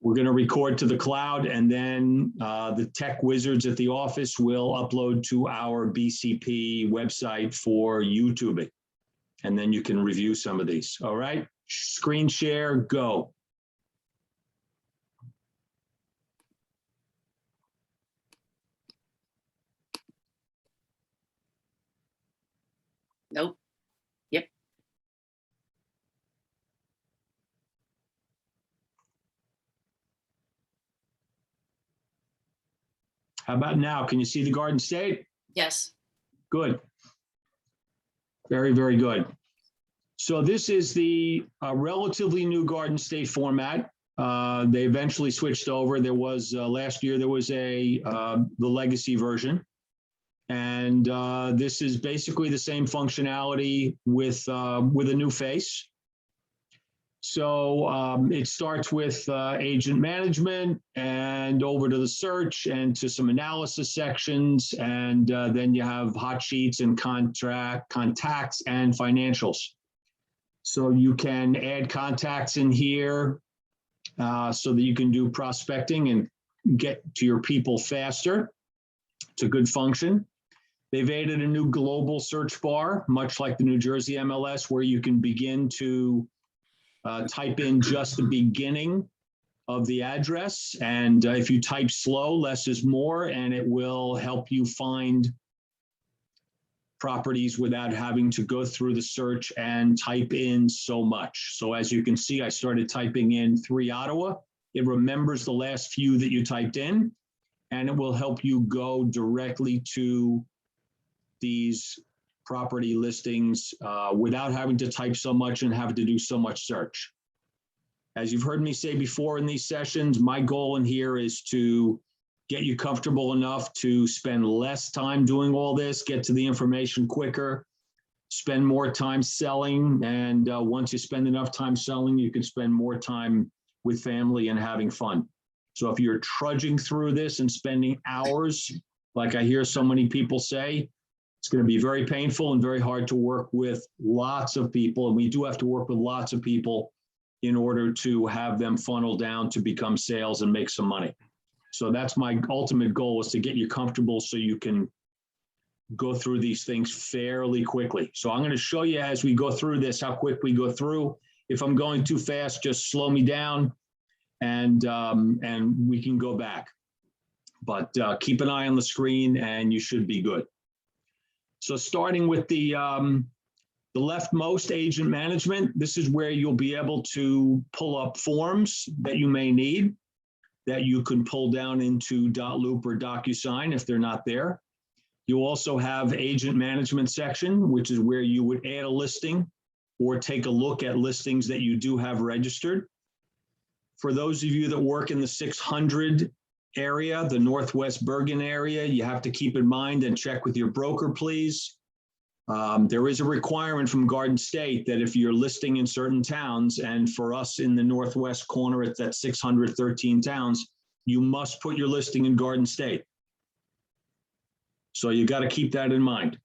We're going to record to the cloud, and then the tech wizards at the office will upload to our BCP website for YouTubing. And then you can review some of these. All right, screen share, go. Nope. Yep. How about now? Can you see the Garden State? Yes. Good. Very, very good. So this is the relatively new Garden State format. They eventually switched over. There was last year, there was the legacy version. And this is basically the same functionality with a new face. So it starts with agent management and over to the search and to some analysis sections. And then you have hot sheets and contacts and financials. So you can add contacts in here so that you can do prospecting and get to your people faster. It's a good function. They've added a new global search bar, much like the New Jersey MLS, where you can begin to type in just the beginning of the address. And if you type slow, less is more, and it will help you find properties without having to go through the search and type in so much. So as you can see, I started typing in 3 Ottawa. It remembers the last few that you typed in, and it will help you go directly to these property listings without having to type so much and having to do so much search. As you've heard me say before in these sessions, my goal in here is to get you comfortable enough to spend less time doing all this, get to the information quicker, spend more time selling. And once you spend enough time selling, you can spend more time with family and having fun. So if you're trudging through this and spending hours, like I hear so many people say, it's going to be very painful and very hard to work with lots of people. And we do have to work with lots of people in order to have them funnel down to become sales and make some money. So that's my ultimate goal, is to get you comfortable so you can go through these things fairly quickly. So I'm going to show you as we go through this, how quick we go through. If I'm going too fast, just slow me down and we can go back. But keep an eye on the screen and you should be good. So starting with the leftmost, agent management, this is where you'll be able to pull up forms that you may need, that you can pull down into .loop or DocuSign if they're not there. You also have agent management section, which is where you would add a listing or take a look at listings that you do have registered. For those of you that work in the 600 area, the Northwest Bergen area, you have to keep in mind and check with your broker, please. There is a requirement from Garden State that if you're listing in certain towns, and for us in the Northwest corner, it's at 613 towns, you must put your listing in Garden State. So you got to keep that in mind.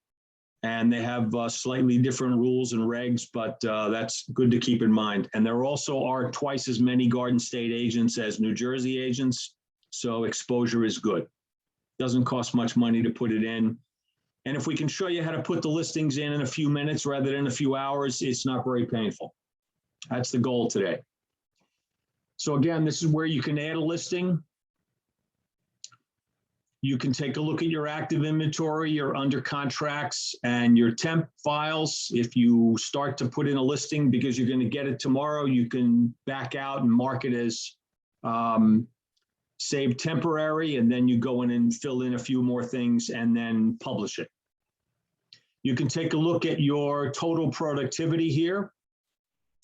And they have slightly different rules and regs, but that's good to keep in mind. And there also are twice as many Garden State agents as New Jersey agents. So exposure is good. Doesn't cost much money to put it in. And if we can show you how to put the listings in a few minutes rather than a few hours, it's not very painful. That's the goal today. So again, this is where you can add a listing. You can take a look at your active inventory, your under contracts, and your temp files. If you start to put in a listing because you're going to get it tomorrow, you can back out and mark it as save temporary, and then you go in and fill in a few more things and then publish it. You can take a look at your total productivity here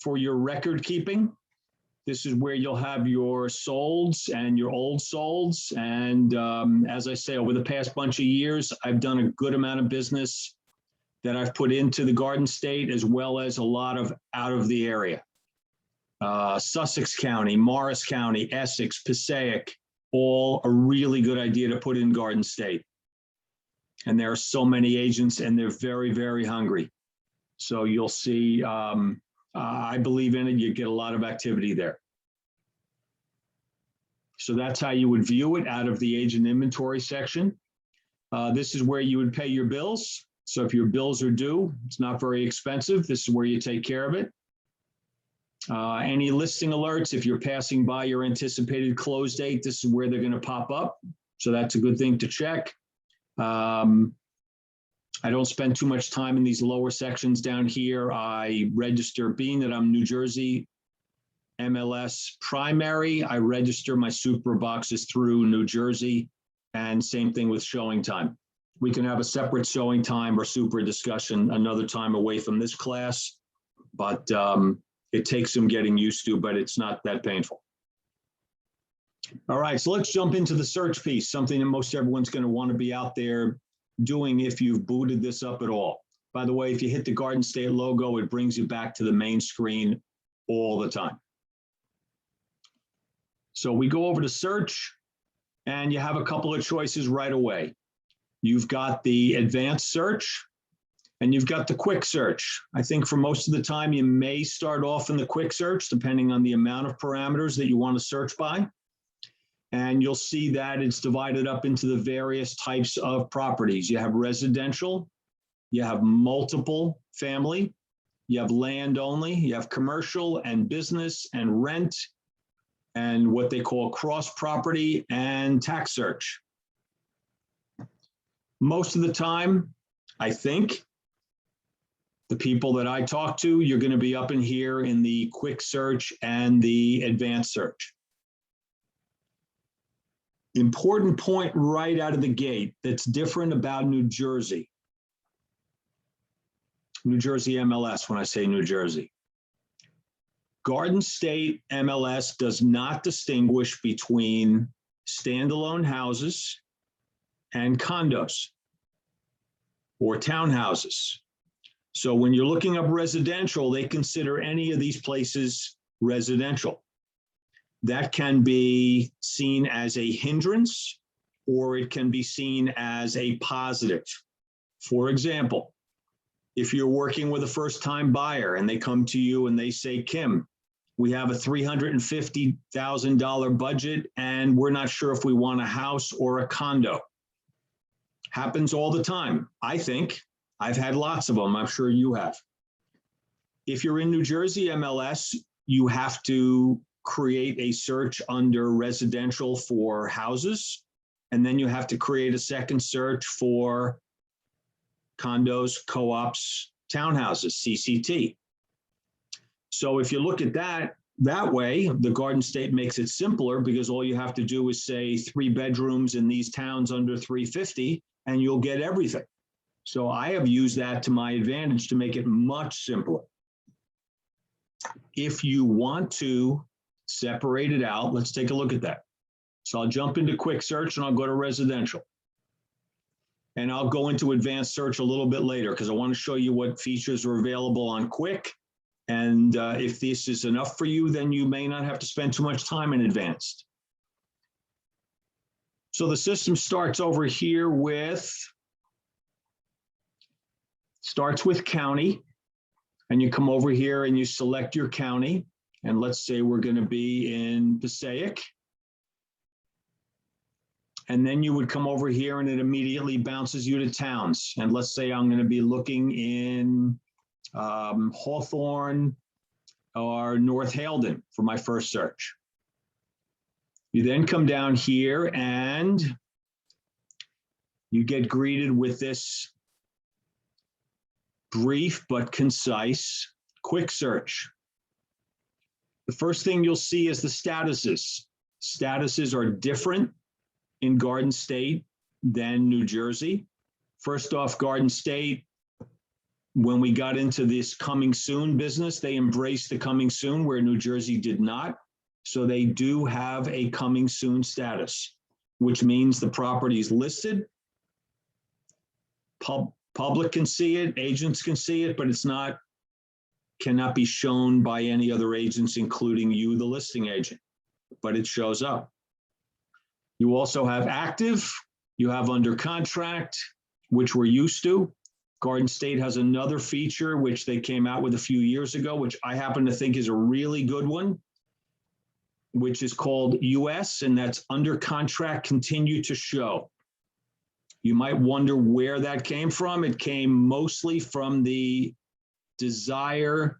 for your record keeping. This is where you'll have your solds and your old solds. And as I say, over the past bunch of years, I've done a good amount of business that I've put into the Garden State, as well as a lot of out of the area. Sussex County, Morris County, Essex, Passaic, all a really good idea to put in Garden State. And there are so many agents and they're very, very hungry. So you'll see, I believe in it, you get a lot of activity there. So that's how you would view it out of the agent inventory section. This is where you would pay your bills. So if your bills are due, it's not very expensive. This is where you take care of it. Any listing alerts, if you're passing by your anticipated close date, this is where they're going to pop up. So that's a good thing to check. I don't spend too much time in these lower sections down here. I register, being that I'm New Jersey MLS primary, I register my super boxes through New Jersey, and same thing with showing time. We can have a separate showing time or super discussion another time away from this class, but it takes some getting used to, but it's not that painful. All right, so let's jump into the search piece, something that most everyone's going to want to be out there doing if you've booted this up at all. By the way, if you hit the Garden State logo, it brings you back to the main screen all the time. So we go over to search, and you have a couple of choices right away. You've got the advanced search, and you've got the quick search. I think for most of the time, you may start off in the quick search, depending on the amount of parameters that you want to search by. And you'll see that it's divided up into the various types of properties. You have residential, you have multiple family, you have land only, you have commercial and business and rent, and what they call cross property and tax search. Most of the time, I think, the people that I talk to, you're going to be up in here in the quick search and the advanced search. Important point right out of the gate that's different about New Jersey. New Jersey MLS, when I say New Jersey. Garden State MLS does not distinguish between standalone houses and condos or townhouses. So when you're looking up residential, they consider any of these places residential. That can be seen as a hindrance, or it can be seen as a positive. For example, if you're working with a first-time buyer and they come to you and they say, Kim, we have a $350,000 budget and we're not sure if we want a house or a condo. Happens all the time, I think. I've had lots of them. I'm sure you have. If you're in New Jersey MLS, you have to create a search under residential for houses, and then you have to create a second search for condos, co-ops, townhouses, CCT. So if you look at that way, the Garden State makes it simpler because all you have to do is say 3 bedrooms in these towns under 350, and you'll get everything. So I have used that to my advantage to make it much simpler. If you want to separate it out, let's take a look at that. So I'll jump into quick search and I'll go to residential. And I'll go into advanced search a little bit later because I want to show you what features are available on quick. And if this is enough for you, then you may not have to spend too much time in advanced. So the system starts over here with, starts with county. And you come over here and you select your county. And let's say we're going to be in Passaic. And then you would come over here and it immediately bounces you to towns. And let's say I'm going to be looking in Hawthorne or North Haledon for my first search. You then come down here and you get greeted with this brief but concise quick search. The first thing you'll see is the statuses. Statuses are different in Garden State than New Jersey. First off, Garden State, when we got into this coming soon business, they embraced the coming soon where New Jersey did not. So they do have a coming soon status, which means the property is listed. Public can see it, agents can see it, but it's not, cannot be shown by any other agents, including you, the listing agent, but it shows up. You also have active, you have under contract, which we're used to. Garden State has another feature, which they came out with a few years ago, which I happen to think is a really good one. which is called US, and that's under contract, continue to show. You might wonder where that came from. It came mostly from the desire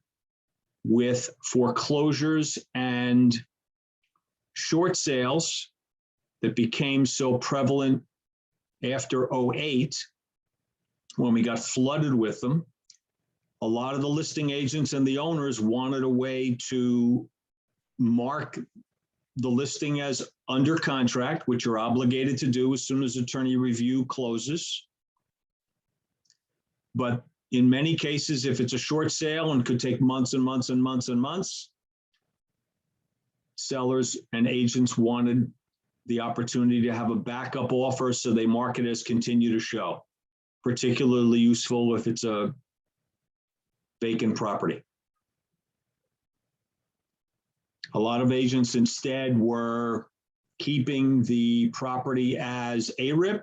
with foreclosures and short sales that became so prevalent after 2008 when we got flooded with them. A lot of the listing agents and the owners wanted a way to mark the listing as under contract, which you're obligated to do as soon as attorney review closes. But in many cases, if it's a short sale and could take months and months and months and months, sellers and agents wanted the opportunity to have a backup offer, so they mark it as continue to show. Particularly useful if it's a vacant property. A lot of agents instead were keeping the property as ARIP,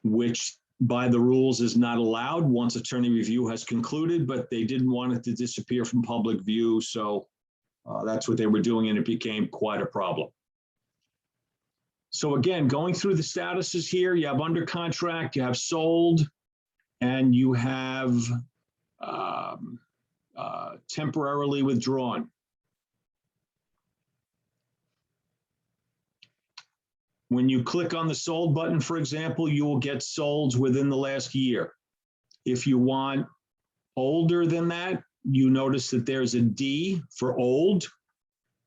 which by the rules is not allowed once attorney review has concluded, but they didn't want it to disappear from public view, so that's what they were doing, and it became quite a problem. So again, going through the statuses here, you have under contract, you have sold, and you have temporarily withdrawn. When you click on the sold button, for example, you will get solds within the last year. If you want older than that, you notice that there's a D for old,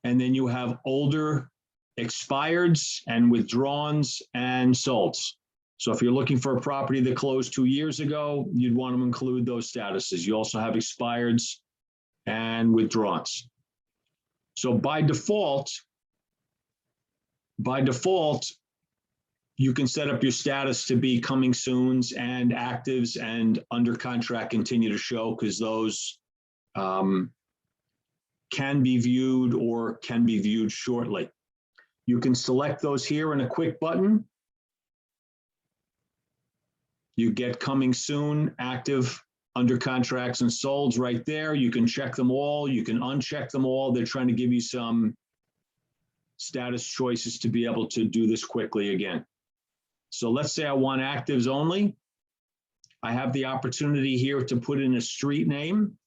and then you have older expireds and withdrawns and solds. So if you're looking for a property that closed 2 years ago, you'd want to include those statuses. You also have expireds and withdrawns. So by default, you can set up your status to be coming soons and actives and under contract continue to show, because those can be viewed or can be viewed shortly. You can select those here in a quick button. You get coming soon, active, under contracts, and solds right there. You can check them all. You can uncheck them all. They're trying to give you some status choices to be able to do this quickly again. So let's say I want actives only. I have the opportunity here to put in a street name,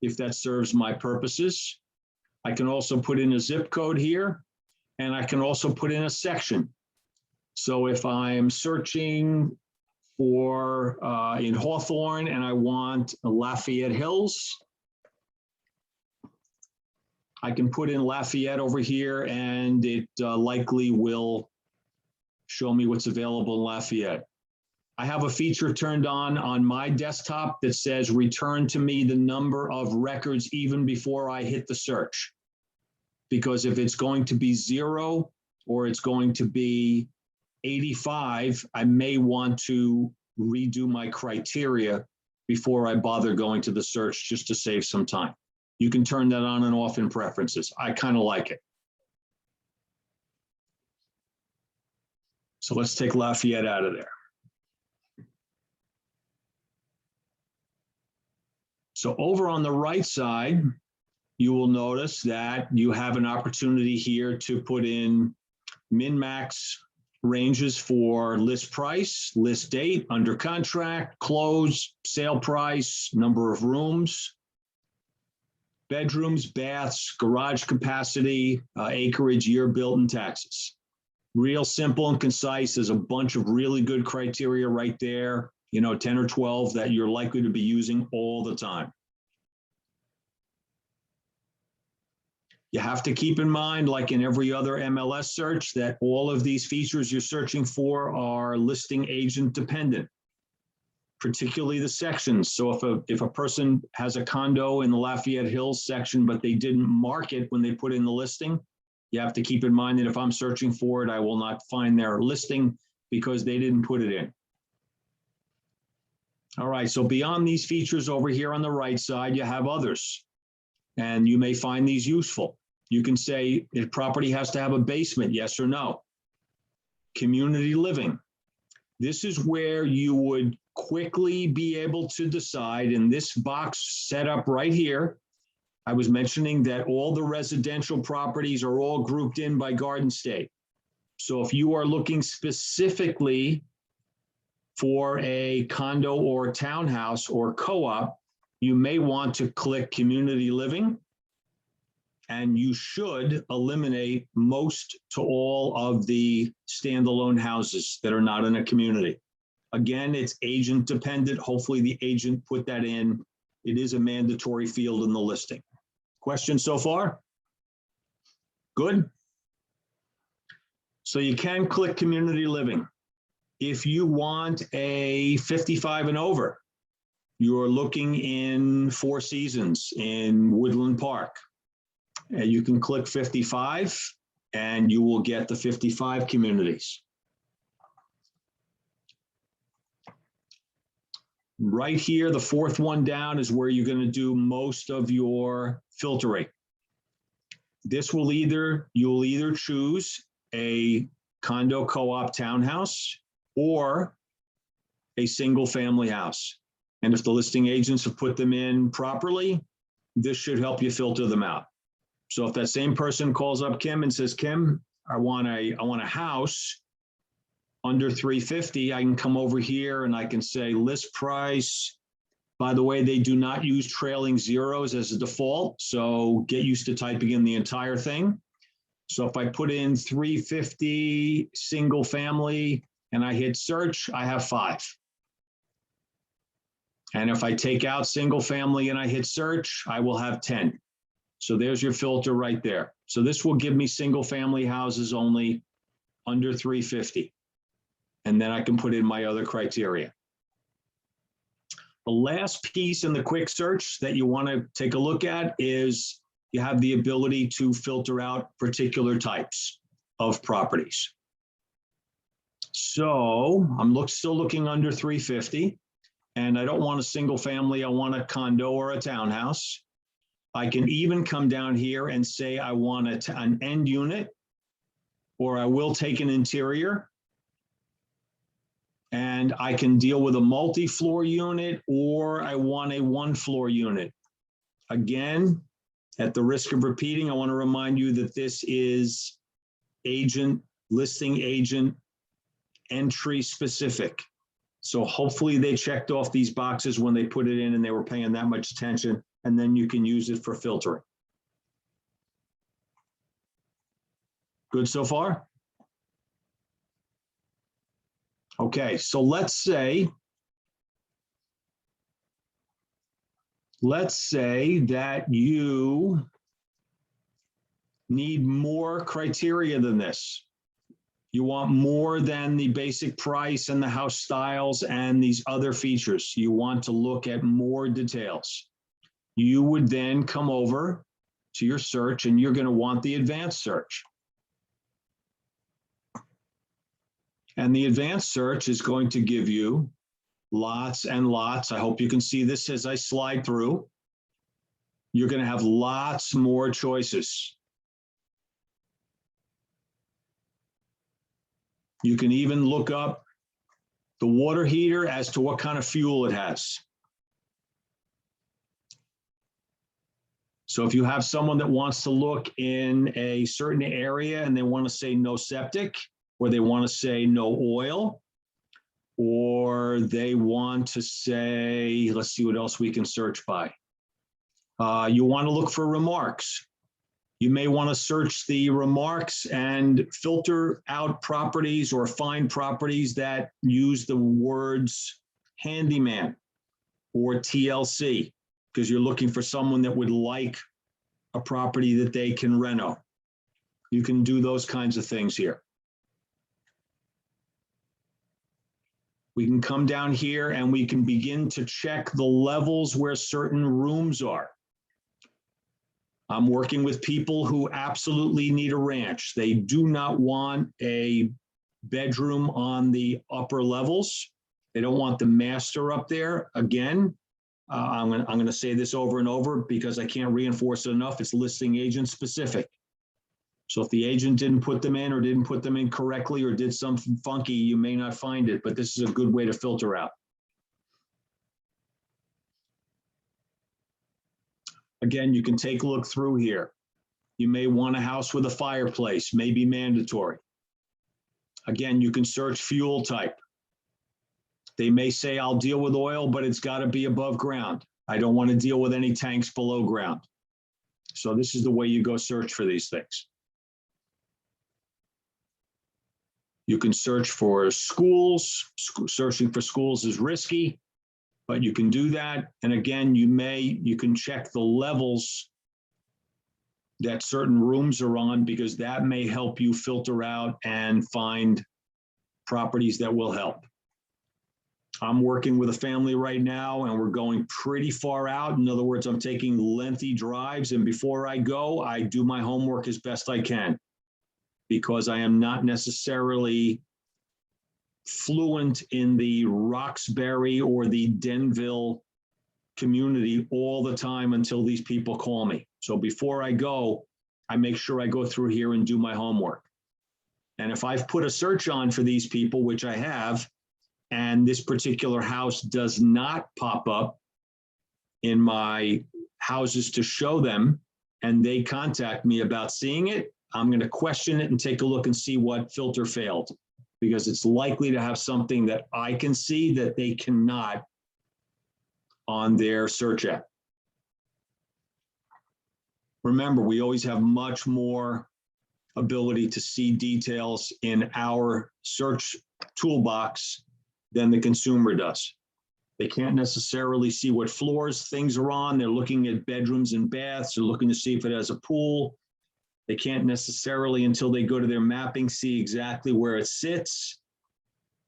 if that serves my purposes. I can also put in a zip code here, and I can also put in a section. So if I'm searching for in Hawthorne and I want Lafayette Hills, I can put in Lafayette over here, and it likely will show me what's available in Lafayette. I have a feature turned on my desktop that says return to me the number of records even before I hit the search. Because if it's going to be 0 or it's going to be 85, I may want to redo my criteria before I bother going to the search, just to save some time. You can turn that on and off in preferences. I kind of like it. So let's take Lafayette out of there. So over on the right side, you will notice that you have an opportunity here to put in min-max ranges for list price, list date, under contract, close, sale price, number of rooms, bedrooms, baths, garage capacity, acreage, year built, and taxes. Real simple and concise. There's a bunch of really good criteria right there, 10 or 12 that you're likely to be using all the time. You have to keep in mind, like in every other MLS search, that all of these features you're searching for are listing agent dependent, particularly the sections. So if a person has a condo in the Lafayette Hills section, but they didn't mark it when they put in the listing, you have to keep in mind that if I'm searching for it, I will not find their listing because they didn't put it in. All right, so beyond these features over here on the right side, you have others, and you may find these useful. You can say if property has to have a basement, yes or no. Community living. This is where you would quickly be able to decide in this box set up right here I was mentioning that all the residential properties are all grouped in by garden state. So if you are looking specifically for a condo or townhouse or co-op, you may want to click community living, and you should eliminate most to all of the standalone houses that are not in a community. Again, it's agent dependent. Hopefully the agent put that in. It is a mandatory field in the listing. Questions so far? Good. So you can click community living. If you want a 55 and over, you're looking in Four Seasons in Woodland Park, you can click 55 and you will get the 55 communities. Right here, the fourth one down is where you're going to do most of your filtering. This will you'll either choose a condo co-op townhouse or a single family house. And if the listing agents have put them in properly, this should help you filter them out. So if that same person calls up Kim and says, Kim, I want a house under 350, I can come over here and I can say list price. By the way, they do not use trailing zeros as a default, so get used to typing in the entire thing. So if I put in 350 single family and I hit search, I have 5. And if I take out single family and I hit search, I will have 10. So there's your filter right there. So this will give me single family houses only under 350. And then I can put in my other criteria. The last piece in the quick search that you want to take a look at is you have the ability to filter out particular types of properties. So I'm still looking under 350, and I don't want a single family, I want a condo or a townhouse. I can even come down here and say I want an end unit, or I will take an interior. And I can deal with a multi-floor unit, or I want a 1-floor unit. Again, at the risk of repeating, I want to remind you that this is listing agent, entry specific. So hopefully they checked off these boxes when they put it in and they were paying that much attention, and then you can use it for filtering. Good so far? Okay, so let's say that you need more criteria than this. You want more than the basic price and the house styles and these other features. You want to look at more details. You would then come over to your search and you're going to want the advanced search. And the advanced search is going to give you lots and lots. I hope you can see this as I slide through. You're going to have lots more choices. You can even look up the water heater as to what kind of fuel it has. So if you have someone that wants to look in a certain area and they want to say no septic, or they want to say no oil, or they want to say, let's see what else we can search by. You want to look for remarks. You may want to search the remarks and filter out properties or find properties that use the words handyman or TLC, because you're looking for someone that would like a property that they can reno. You can do those kinds of things here. We can come down here and we can begin to check the levels where certain rooms are. I'm working with people who absolutely need a ranch. They do not want a bedroom on the upper levels. They don't want the master up there. Again, I'm going to say this over and over because I can't reinforce it enough. It's listing agent specific. So if the agent didn't put them in or didn't put them in correctly or did something funky, you may not find it, but this is a good way to filter out. Again, you can take a look through here. You may want a house with a fireplace, may be mandatory. Again, you can search fuel type. They may say, I'll deal with oil, but it's got to be above ground. I don't want to deal with any tanks below ground. So this is the way you go search for these things. You can search for schools. Searching for schools is risky, but you can do that. And again, you can check the levels that certain rooms are on, because that may help you filter out and find properties that will help. I'm working with a family right now and we're going pretty far out. In other words, I'm taking lengthy drives, and before I go, I do my homework as best I can, because I am not necessarily fluent in the Roxbury or the Denville community all the time until these people call me. So before I go, I make sure I go through here and do my homework. And if I've put a search on for these people, which I have, and this particular house does not pop up in my houses to show them, and they contact me about seeing it, I'm going to question it and take a look and see what filter failed, because it's likely to have something that I can see that they cannot on their search app. Remember, we always have much more ability to see details in our search toolbox than the consumer does. They can't necessarily see what floors things are on. They're looking at bedrooms and baths. They're looking to see if it has a pool. They can't necessarily, until they go to their mapping, see exactly where it sits.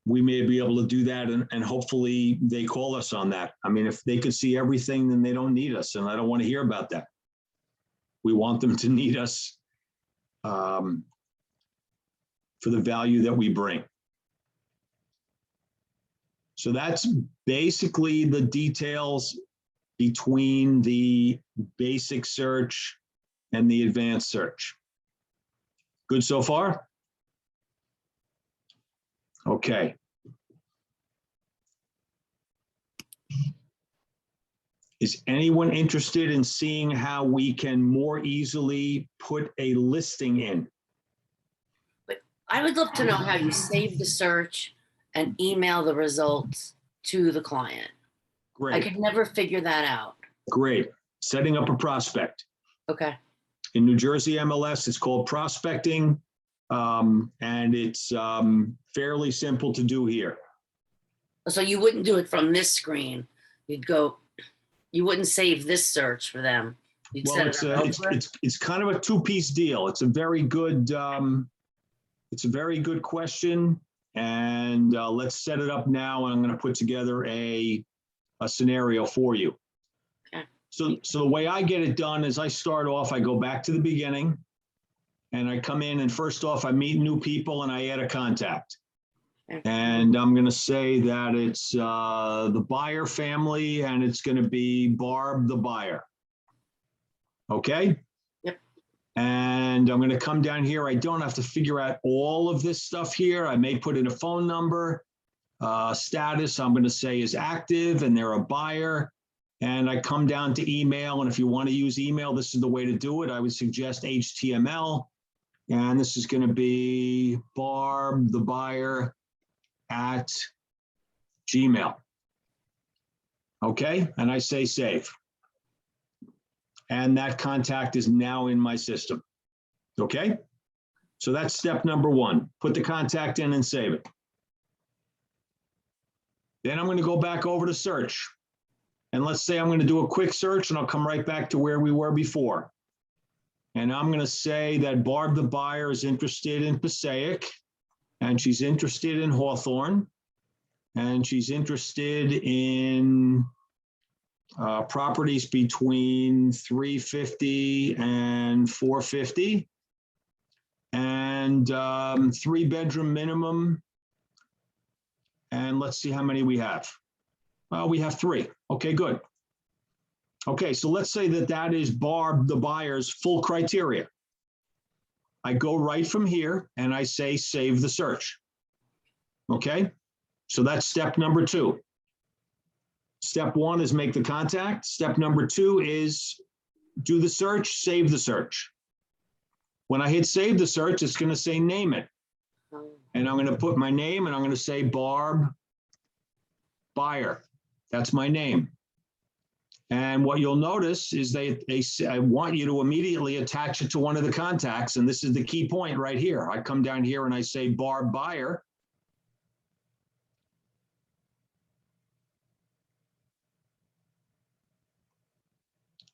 We may be able to do that, and hopefully they call us on that. I mean, if they could see everything, then they don't need us, and I don't want to hear about that. We want them to need us for the value that we bring. So that's basically the details between the basic search and the advanced search. Good so far? Okay. Is anyone interested in seeing how we can more easily put a listing in? But I would love to know how you save the search and email the results to the client. Great. I could never figure that out. Great. Setting up a prospect. Okay. In New Jersey MLS, it's called prospecting, and it's fairly simple to do here. So you wouldn't do it from this screen. You'd go, you wouldn't save this search for them. You'd Well, it's kind of a two-piece deal. It's a very good question, and let's set it up now. And I'm going to put together a scenario for you. Okay. So the way I get it done is I start off, I go back to the beginning, and I come in, and first off, I meet new people and I add a contact. Okay. And I'm going to say that it's the buyer family, and it's going to be Barb, the buyer. Okay? Yep. And I'm going to come down here. I don't have to figure out all of this stuff here. I may put in a phone number. Status, I'm going to say, is active, and they're a buyer. And I come down to email. And if you want to use email, this is the way to do it. I would suggest HTML. And this is going to be Barb, the buyer, at Gmail. Okay, and I say save. And that contact is now in my system. Okay, so that's step number one. Put the contact in and save it. Then I'm going to go back over to search. And let's say I'm going to do a quick search, and I'll come right back to where we were before. And I'm going to say that Barb, the buyer, is interested in Passaic, and she's interested in Hawthorne, and she's interested in properties between 350 and 450, and 3-bedroom minimum. And let's see how many we have. Well, we have 3. Okay, good. Okay, so let's say that that is Barb, the buyer's full criteria. I go right from here and I say save the search. Okay, so that's step number 2. Step 1 is make the contact. Step number 2 is do the search, save the search. When I hit save the search, it's going to say name it. And I'm going to put my name and I'm going to say Barb Buyer. That's my name. And what you'll notice is I want you to immediately attach it to one of the contacts. And this is the key point right here. I come down here and I say Barb Buyer.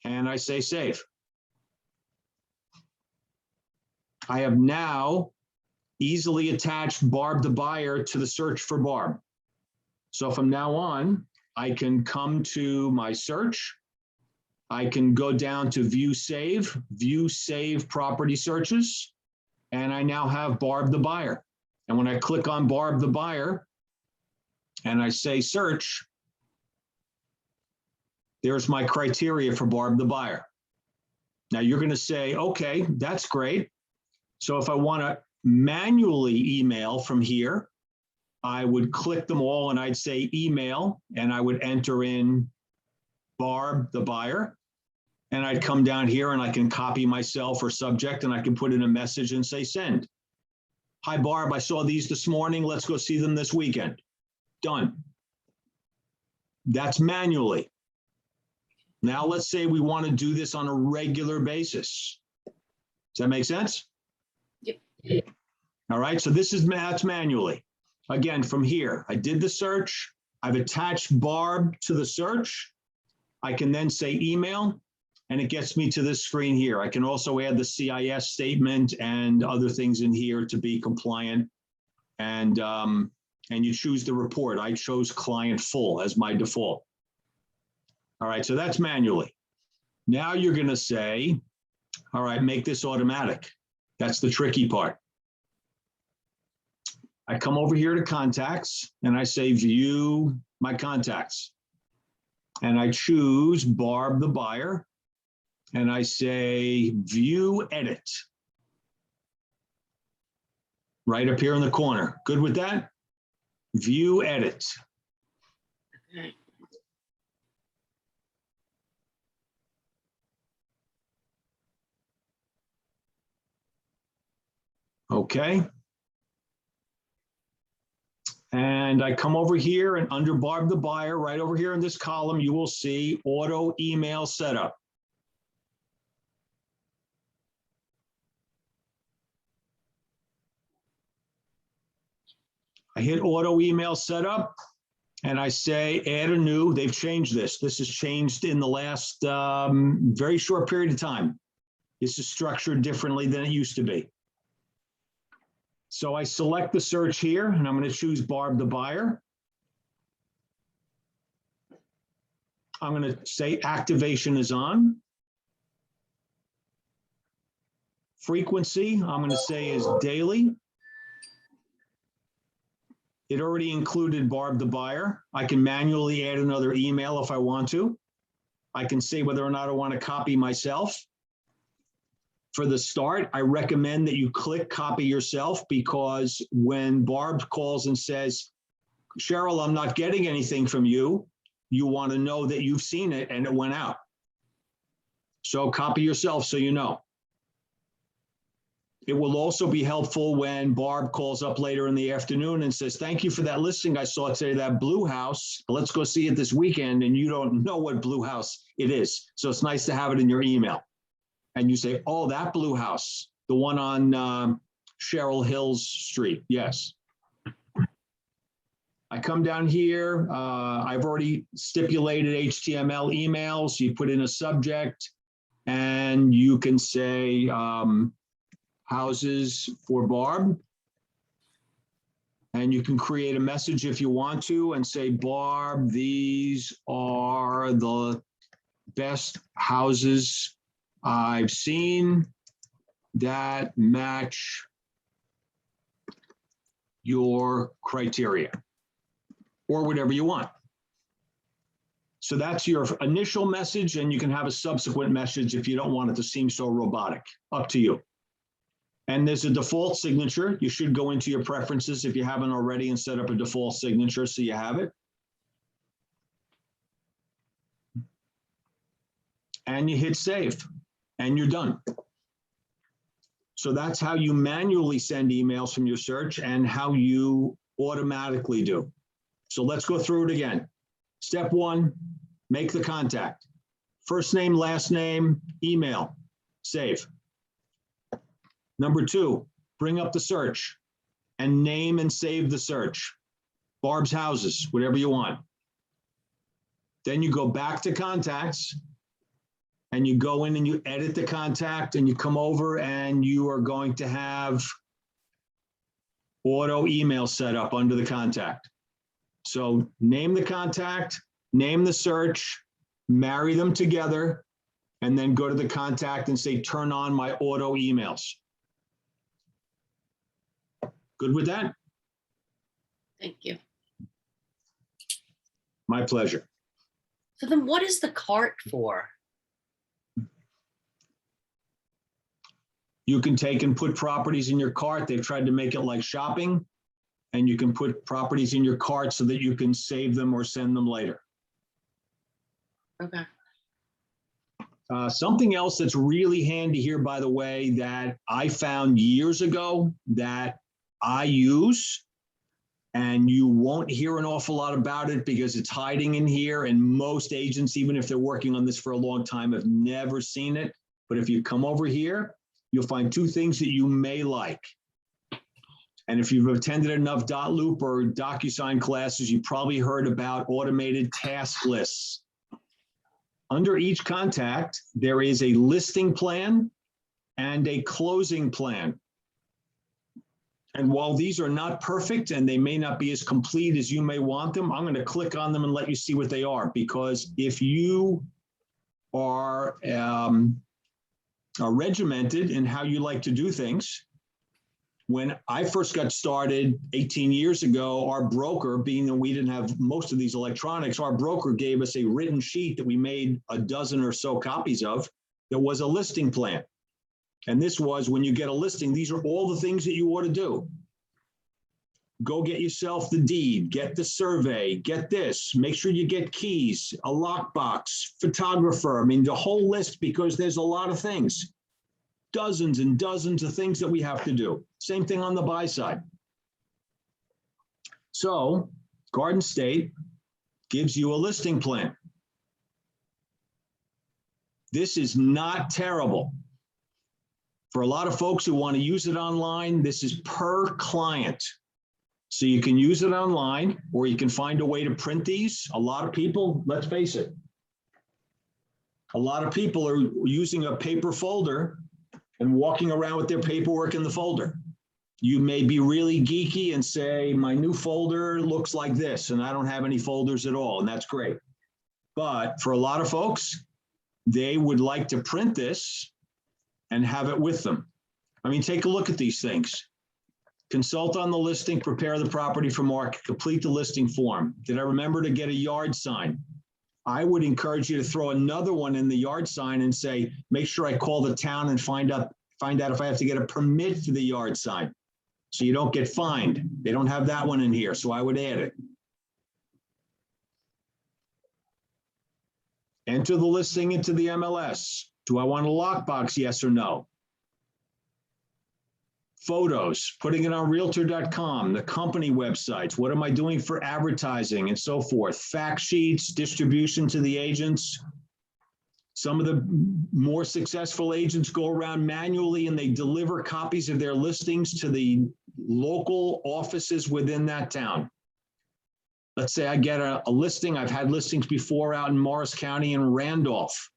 And I say save. I have now easily attached Barb the buyer to the search for Barb. So from now on, I can come to my search. I can go down to view save property searches. And I now have Barb the buyer. And when I click on Barb the buyer and I say search, there's my criteria for Barb the buyer. Now you're going to say, okay, that's great. So if I want to manually email from here, I would click them all and I'd say email, and I would enter in Barb the buyer. And I'd come down here and I can copy myself or subject, and I can put in a message and say send. Hi, Barb, I saw these this morning. Let's go see them this weekend. Done. That's manually. Now let's say we want to do this on a regular basis. Does that make sense? Yep. All right, so that's manually. Again, from here, I did the search. I've attached Barb to the search. I can then say email, and it gets me to this screen here. I can also add the CIS statement and other things in here to be compliant. And you choose the report. I chose client full as my default. All right, so that's manually. Now you're going to say, all right, make this automatic. That's the tricky part. I come over here to contacts and I say view my contacts. And I choose Barb the buyer. And I say view edit. Right up here in the corner. Good with that? View edit. Okay. Okay. And I come over here, and under Barb the buyer, right over here in this column, you will see auto email setup. I hit auto email setup and I say add a new. They've changed this. This has changed in the last very short period of time. This is structured differently than it used to be. So I select the search here, and I'm going to choose Barb the buyer. I'm going to say activation is on. Frequency, I'm going to say is daily. It already included Barb the buyer. I can manually add another email if I want to. I can say whether or not I want to copy myself. For the start, I recommend that you click copy yourself, because when Barb calls and says, Cheryl, I'm not getting anything from you, you want to know that you've seen it and it went out. So copy yourself so you know. It will also be helpful when Barb calls up later in the afternoon and says, thank you for that listing I saw today, that blue house. Let's go see it this weekend. And you don't know what blue house it is. So it's nice to have it in your email. And you say, oh, that blue house, the one on Cheryl Hills Street. Yes. I come down here. I've already stipulated HTML emails. You put in a subject and you can say houses for Barb. And you can create a message if you want to and say, Barb, these are the best houses I've seen that match your criteria, or whatever you want. So that's your initial message, and you can have a subsequent message if you don't want it to seem so robotic. Up to you. And there's a default signature. You should go into your preferences if you haven't already and set up a default signature so you have it. and you hit save, and you're done. So that's how you manually send emails from your search and how you automatically do. So let's go through it again. Step one, make the contact. First name, last name, email, save. Number two, bring up the search and name and save the search. Barb's Houses, whatever you want. Then you go back to contacts and you go in and you edit the contact and you come over and you are going to have auto email set up under the contact. So name the contact, name the search, marry them together, and then go to the contact and say, turn on my auto emails. Good with that? Thank you. My pleasure. So then what is the cart for? You can take and put properties in your cart. They've tried to make it like shopping, and you can put properties in your cart so that you can save them or send them later. Okay. Something else that's really handy here, by the way, that I found years ago that I use, and you won't hear an awful lot about it because it's hiding in here, and most agents, even if they're working on this for a long time, have never seen it. But if you come over here, you'll find two things that you may like. And if you've attended enough Dotloop or DocuSign classes, you probably heard about automated task lists. Under each contact, there is a listing plan and a closing plan. And while these are not perfect and they may not be as complete as you may want them, I'm going to click on them and let you see what they are. Because if you are regimented in how you like to do things, when I first got started 18 years ago, our broker, being that we didn't have most of these electronics, our broker gave us a written sheet that we made a dozen or so copies of that was a listing plan. And this was, when you get a listing, these are all the things that you ought to do. Go get yourself the deed, get the survey, get this, make sure you get keys, a lockbox, photographer. I mean, the whole list, because there's a lot of things. Dozens and dozens of things that we have to do. Same thing on the buy side. So Garden State gives you a listing plan. This is not terrible. For a lot of folks who want to use it online, this is per client. So you can use it online, or you can find a way to print these. A lot of people, let's face it, a lot of people are using a paper folder and walking around with their paperwork in the folder. You may be really geeky and say, my new folder looks like this, and I don't have any folders at all, and that's great. But for a lot of folks, they would like to print this and have it with them. I mean, take a look at these things. Consult on the listing, prepare the property for market, complete the listing form. Did I remember to get a yard sign? I would encourage you to throw another one in the yard sign and say, make sure I call the town and find out if I have to get a permit for the yard sign, so you don't get fined. They don't have that one in here, so I would add it. Enter the listing into the MLS. Do I want a lockbox, yes or no? Photos, putting it on realtor.com, the company websites. What am I doing for advertising and so forth? Fact sheets, distribution to the agents. Some of the more successful agents go around manually and they deliver copies of their listings to the local offices within that town. Let's say I get a listing. I've had listings before out in Morris County and Randolph.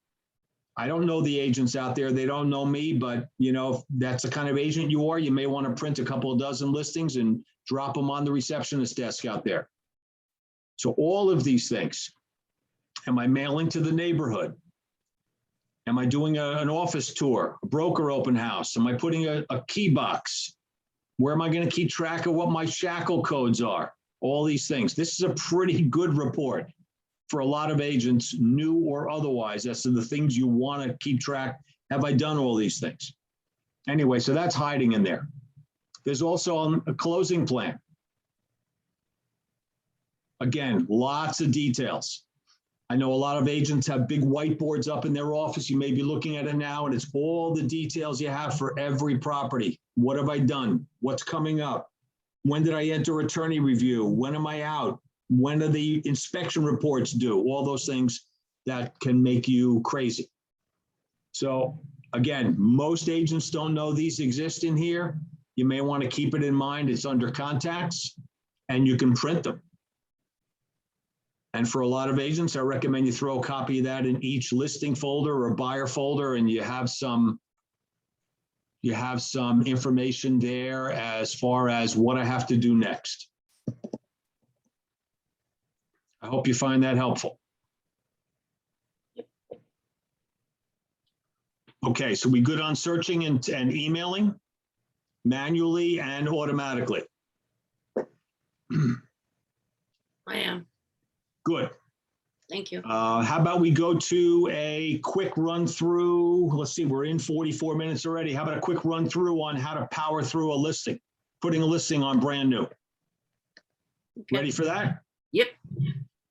I don't know the agents out there. They don't know me, but you know, if that's the kind of agent you are, you may want to print a couple of dozen listings and drop them on the receptionist desk out there. So all of these things. Am I mailing to the neighborhood? Am I doing an office tour, a broker open house? Am I putting a key box? Where am I going to keep track of what my shackle codes are? All these things. This is a pretty good report for a lot of agents, new or otherwise, as to the things you want to keep track. Have I done all these things? Anyway, so that's hiding in there. There's also a closing plan. Again, lots of details. I know a lot of agents have big whiteboards up in their office. You may be looking at it now, and it's all the details you have for every property. What have I done? What's coming up? When did I enter attorney review? When am I out? When are the inspection reports due? All those things that can make you crazy. So again, most agents don't know these exist in here. You may want to keep it in mind. It's under contacts and you can print them. And for a lot of agents, I recommend you throw a copy of that in each listing folder or buyer folder, and you have some information there as far as what I have to do next. I hope you find that helpful. Okay, so we good on searching and emailing manually and automatically? I am. Good. Thank you. How about we go to a quick run through? Let's see, we're in 44 minutes already. How about a quick run through on how to power through a listing, putting a listing on brand new? Okay. Ready for that? Yep.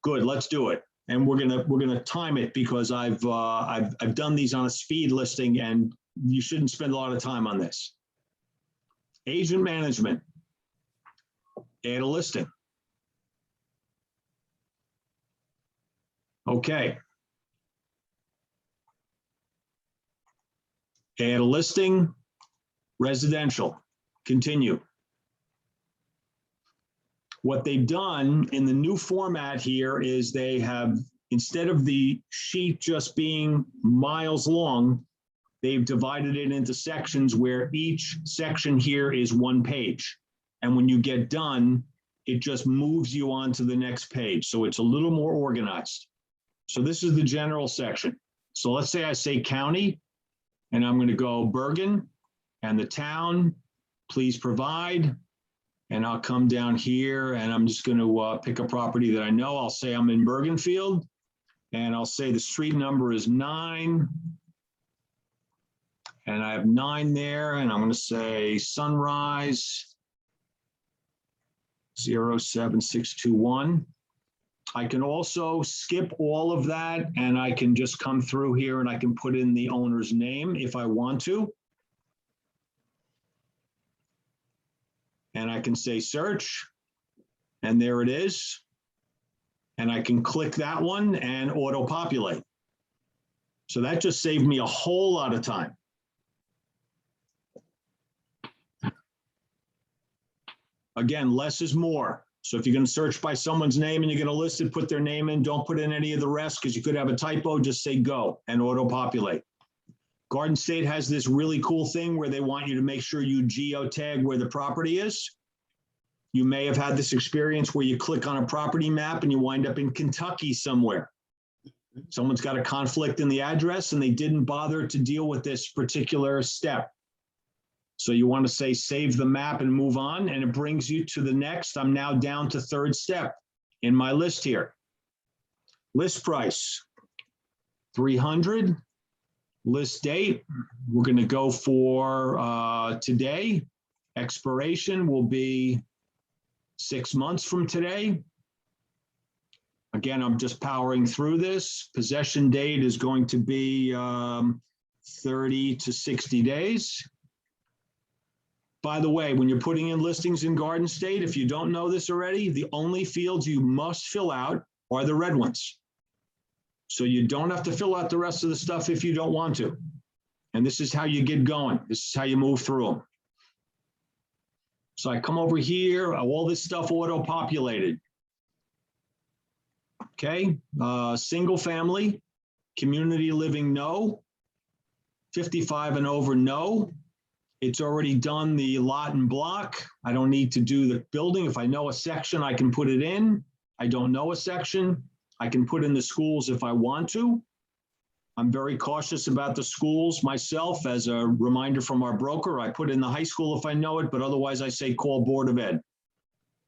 Good, let's do it. And we're gonna time it because I've done these on a speed listing, and you shouldn't spend a lot of time on this. Agent management. Add a listing. Okay. Add a listing, residential, continue. What they've done in the new format here is they have, instead of the sheet just being miles long, they've divided it into sections where each section here is one page. And when you get done, it just moves you on to the next page. So it's a little more organized. So this is the general section. So let's say I say county, and I'm going to go Bergen, and the town, please provide. And I'll come down here, and I'm just going to pick a property that I know. I'll say I'm in Bergenfield, and I'll say the street number is 9. And I have 9 there, and I'm going to say Sunrise 07621. I can also skip all of that, and I can just come through here and I can put in the owner's name if I want to. And I can say search, and there it is. And I can click that one and auto-populate. So that just saved me a whole lot of time. Again, less is more. So if you're going to search by someone's name and you're going to list it, put their name in, don't put in any of the rest because you could have a typo, just say go and auto-populate. Garden State has this really cool thing where they want you to make sure you geotag where the property is. You may have had this experience where you click on a property map and you wind up in Kentucky somewhere. Someone's got a conflict in the address and they didn't bother to deal with this particular step. So you want to say save the map and move on, and it brings you to the next. I'm now down to 3rd step in my list here. List price, 300. List date, we're going to go for today. Expiration will be 6 months from today. Again, I'm just powering through this. Possession date is going to be 30 to 60 days. By the way, when you're putting in listings in Garden State, if you don't know this already, the only fields you must fill out are the red ones. So you don't have to fill out the rest of the stuff if you don't want to. And this is how you get going. This is how you move through them. So I come over here, all this stuff auto-populated. Okay, single family, community living, no. 55 and over, no. It's already done the lot and block. I don't need to do the building. If I know a section, I can put it in. I don't know a section, I can put in the schools if I want to. I'm very cautious about the schools myself. As a reminder from our broker, I put in the high school if I know it, but otherwise I say call Board of Ed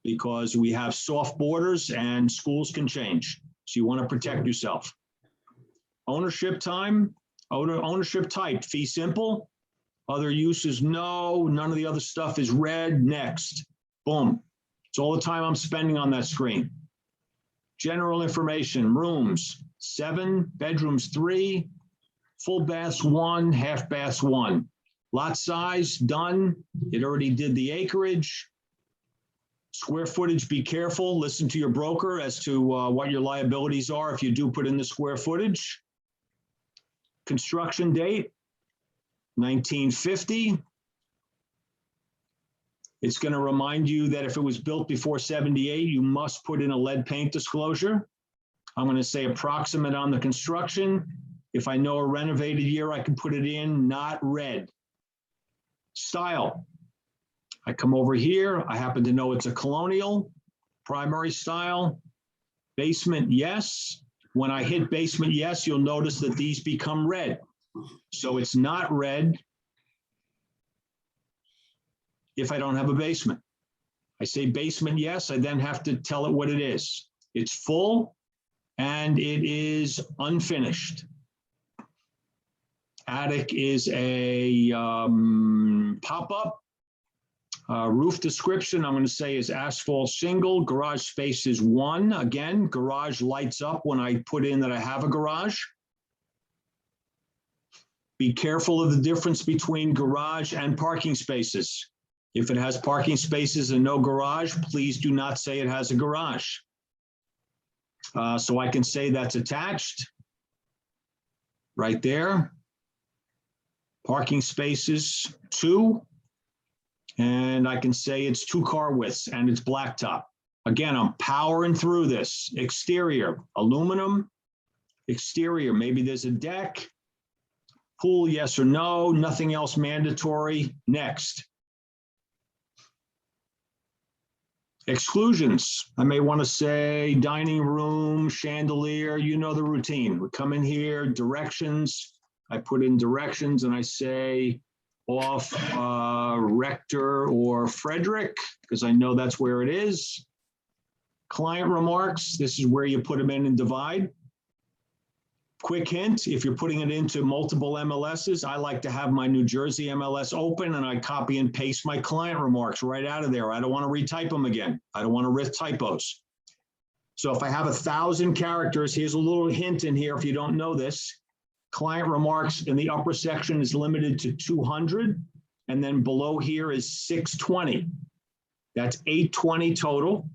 because we have soft borders and schools can change. So you want to protect yourself. Ownership time, ownership type, fee simple. Other uses, no. None of the other stuff is red. Next. Boom. It's all the time I'm spending on that screen. General information, rooms, 7, bedrooms 3, full baths 1, half baths 1. Lot size, done. It already did the acreage. Square footage, be careful. Listen to your broker as to what your liabilities are if you do put in the square footage. Construction date, 1950. It's going to remind you that if it was built before 78, you must put in a lead paint disclosure. I'm going to say approximate on the construction. If I know a renovated year, I can put it in, not red. Style. I come over here. I happen to know it's a colonial, primary style. Basement, yes. When I hit basement, yes, you'll notice that these become red. So it's not red if I don't have a basement. I say basement, yes, I then have to tell it what it is. It's full and it is unfinished. Attic is a pop-up. Roof description, I'm going to say is asphalt shingle. Garage space is 1. Again, garage lights up when I put in that I have a garage. Be careful of the difference between garage and parking spaces. If it has parking spaces and no garage, please do not say it has a garage. So I can say that's attached right there. Parking spaces 2. And I can say it's 2 car widths and it's blacktop. Again, I'm powering through this. Exterior, aluminum. Exterior, maybe there's a deck. Pool, yes or no. Nothing else mandatory. Next. Exclusions. I may want to say dining room, chandelier. You know the routine. We come in here, directions. I put in directions and I say off Rector or Frederick, because I know that's where it is. Client remarks, this is where you put them in and divide. Quick hint, if you're putting it into multiple MLSs, I like to have my New Jersey MLS open and I copy and paste my client remarks right out of there. I don't want to retype them again. I don't want to risk typos. So if I have 1,000 characters, here's a little hint in here if you don't know this. Client remarks in the upper section is limited to 200, and then below here is 620. That's 820 total.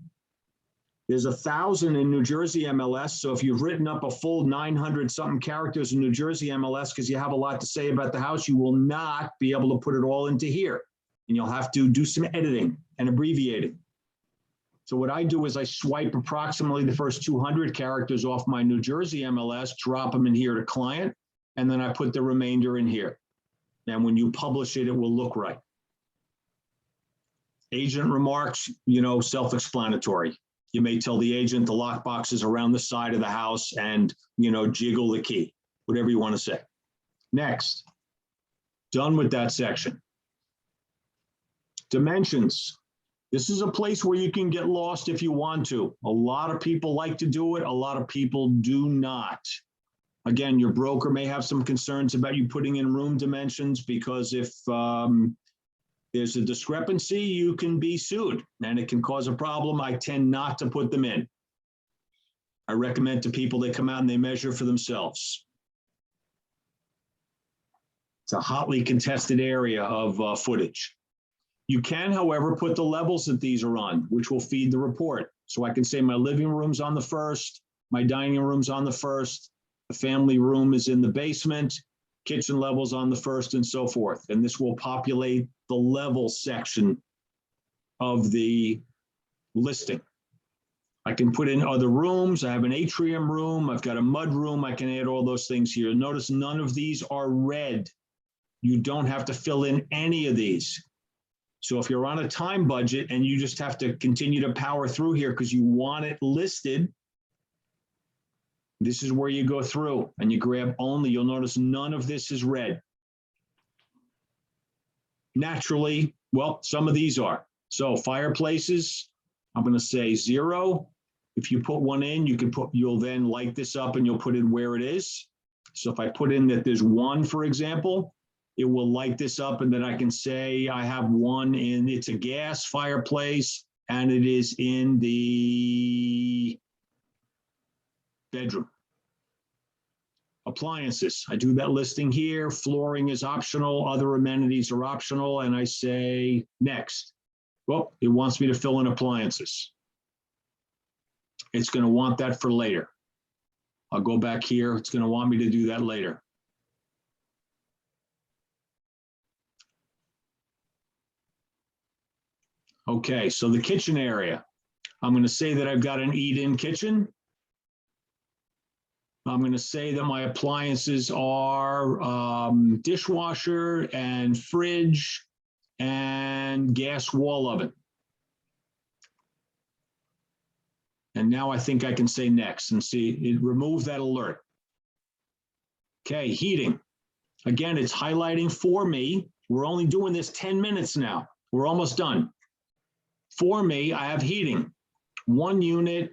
There's 1,000 in New Jersey MLS, so if you've written up a full 900 something characters in New Jersey MLS because you have a lot to say about the house, you will not be able to put it all into here, and you'll have to do some editing and abbreviating. So what I do is I swipe approximately the first 200 characters off my New Jersey MLS, drop them in here to client, and then I put the remainder in here. And when you publish it, it will look right. Agent remarks, you know, self-explanatory. You may tell the agent the lockbox is around the side of the house and, you know, jiggle the key, whatever you want to say. Next, done with that section. Dimensions. This is a place where you can get lost if you want to. A lot of people like to do it. A lot of people do not. Again, your broker may have some concerns about you putting in room dimensions because if there's a discrepancy, you can be sued and it can cause a problem. I tend not to put them in. I recommend to people they come out and they measure for themselves. It's a hotly contested area of footage. You can, however, put the levels that these are on, which will feed the report. So I can say my living room's on the first, my dining room's on the first, the family room is in the basement, kitchen level's on the first, and so forth. And this will populate the level section of the listing. I can put in other rooms. I have an atrium room. I've got a mud room. I can add all those things here. Notice none of these are red. You don't have to fill in any of these. So if you're on a time budget and you just have to continue to power through here because you want it listed, this is where you go through and you grab only. You'll notice none of this is red. Naturally, well, some of these are. So fireplaces, I'm going to say 0. If you put one in, you'll then light this up and you'll put in where it is. So if I put in that there's 1, for example, it will light this up and then I can say I have 1 in, it's a gas fireplace and it is in the bedroom. Appliances, I do that listing here. Flooring is optional, other amenities are optional, and I say next. Well, it wants me to fill in appliances. It's going to want that for later. I'll go back here. It's going to want me to do that later. Okay, so the kitchen area. I'm going to say that I've got an eat-in kitchen. I'm going to say that my appliances are dishwasher and fridge and gas wall oven. And now I think I can say next and see it remove that alert. Okay, heating. Again, it's highlighting for me. We're only doing this 10 minutes now. We're almost done. For me, I have heating. 1 unit,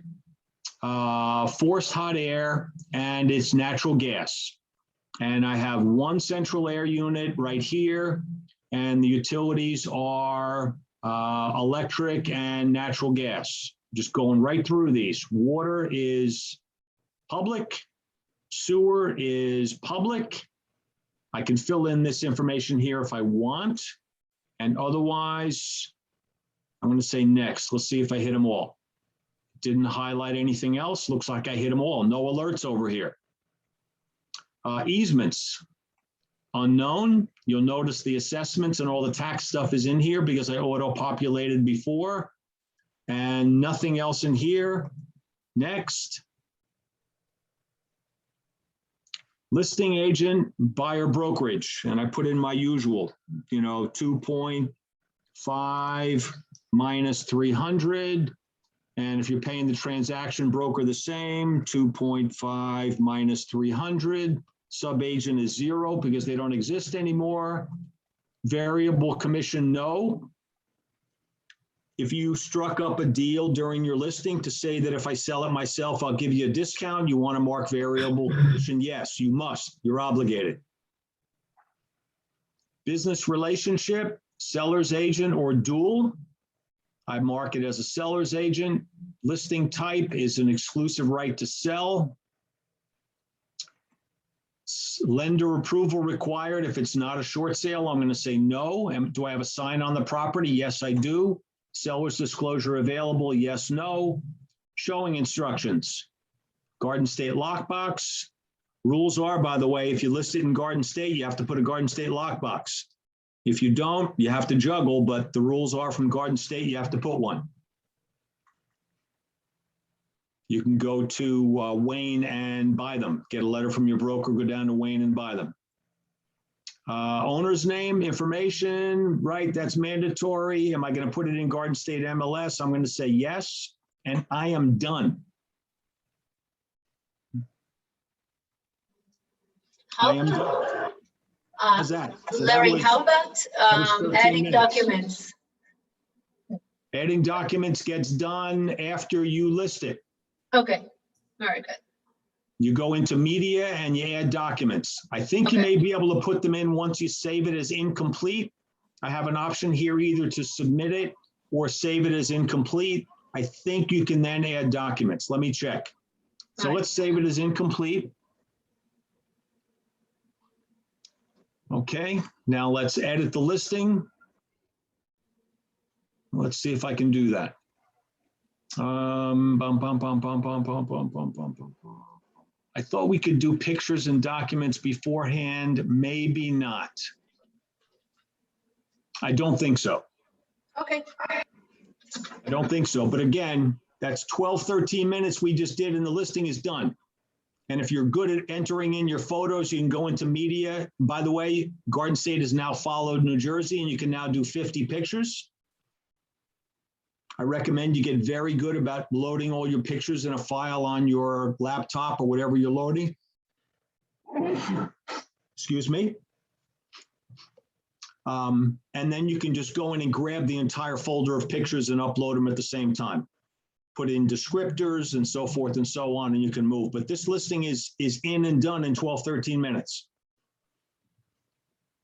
forced hot air, and it's natural gas. And I have 1 central air unit right here, and the utilities are electric and natural gas. Just going right through these. Water is public, sewer is public. I can fill in this information here if I want, and otherwise, I'm going to say next. Let's see if I hit them all. Didn't highlight anything else. Looks like I hit them all. No alerts over here. Easements. Unknown. You'll notice the assessments and all the tax stuff is in here because I auto-populated before. And nothing else in here. Next. Listing agent, buyer brokerage. And I put in my usual, 2.5 minus 300. And if you're paying the transaction broker the same, 2.5 minus 300. Sub-agent is 0 because they don't exist anymore. Variable commission, no. If you struck up a deal during your listing to say that if I sell it myself, I'll give you a discount, you want to mark variable commission, yes, you must. You're obligated. Business relationship, seller's agent or dual. I mark it as a seller's agent. Listing type is an exclusive right to sell. Lender approval required. If it's not a short sale, I'm going to say no. Do I have a sign on the property? Yes, I do. Seller's disclosure available? Yes, no. Showing instructions. Garden State lockbox. Rules are, by the way, if you list it in Garden State, you have to put a Garden State lockbox. If you don't, you have to juggle, but the rules are from Garden State, you have to put one. You can go to Wayne and buy them. Get a letter from your broker, go down to Wayne and buy them. Owner's name, information, right, that's mandatory. Am I going to put it in Garden State MLS? I'm going to say yes, and I am done. I am done. How's that? So Larry, how about adding minutes. documents? Adding documents gets done after you list it. Okay, all right, good. You go into media and you add documents. I think you may be able to put them in once you save it as incomplete. I have an option here either to submit it or save it as incomplete. I think you can then add documents. Let me check. So let's save it as incomplete. Okay, now let's edit the listing. Let's see if I can do that. I thought we could do pictures and documents beforehand, maybe not. I don't think so. Okay. I don't think so, but again, that's 12, 13 minutes we just did and the listing is done. And if you're good at entering in your photos, you can go into media. By the way, Garden State has now followed New Jersey and you can now do 50 pictures. I recommend you get very good about loading all your pictures in a file on your laptop or whatever you're loading. Excuse me. And then you can just go in and grab the entire folder of pictures and upload them at the same time. Put in descriptors and so forth and so on, and you can move. But this listing is in and done in 12, 13 minutes.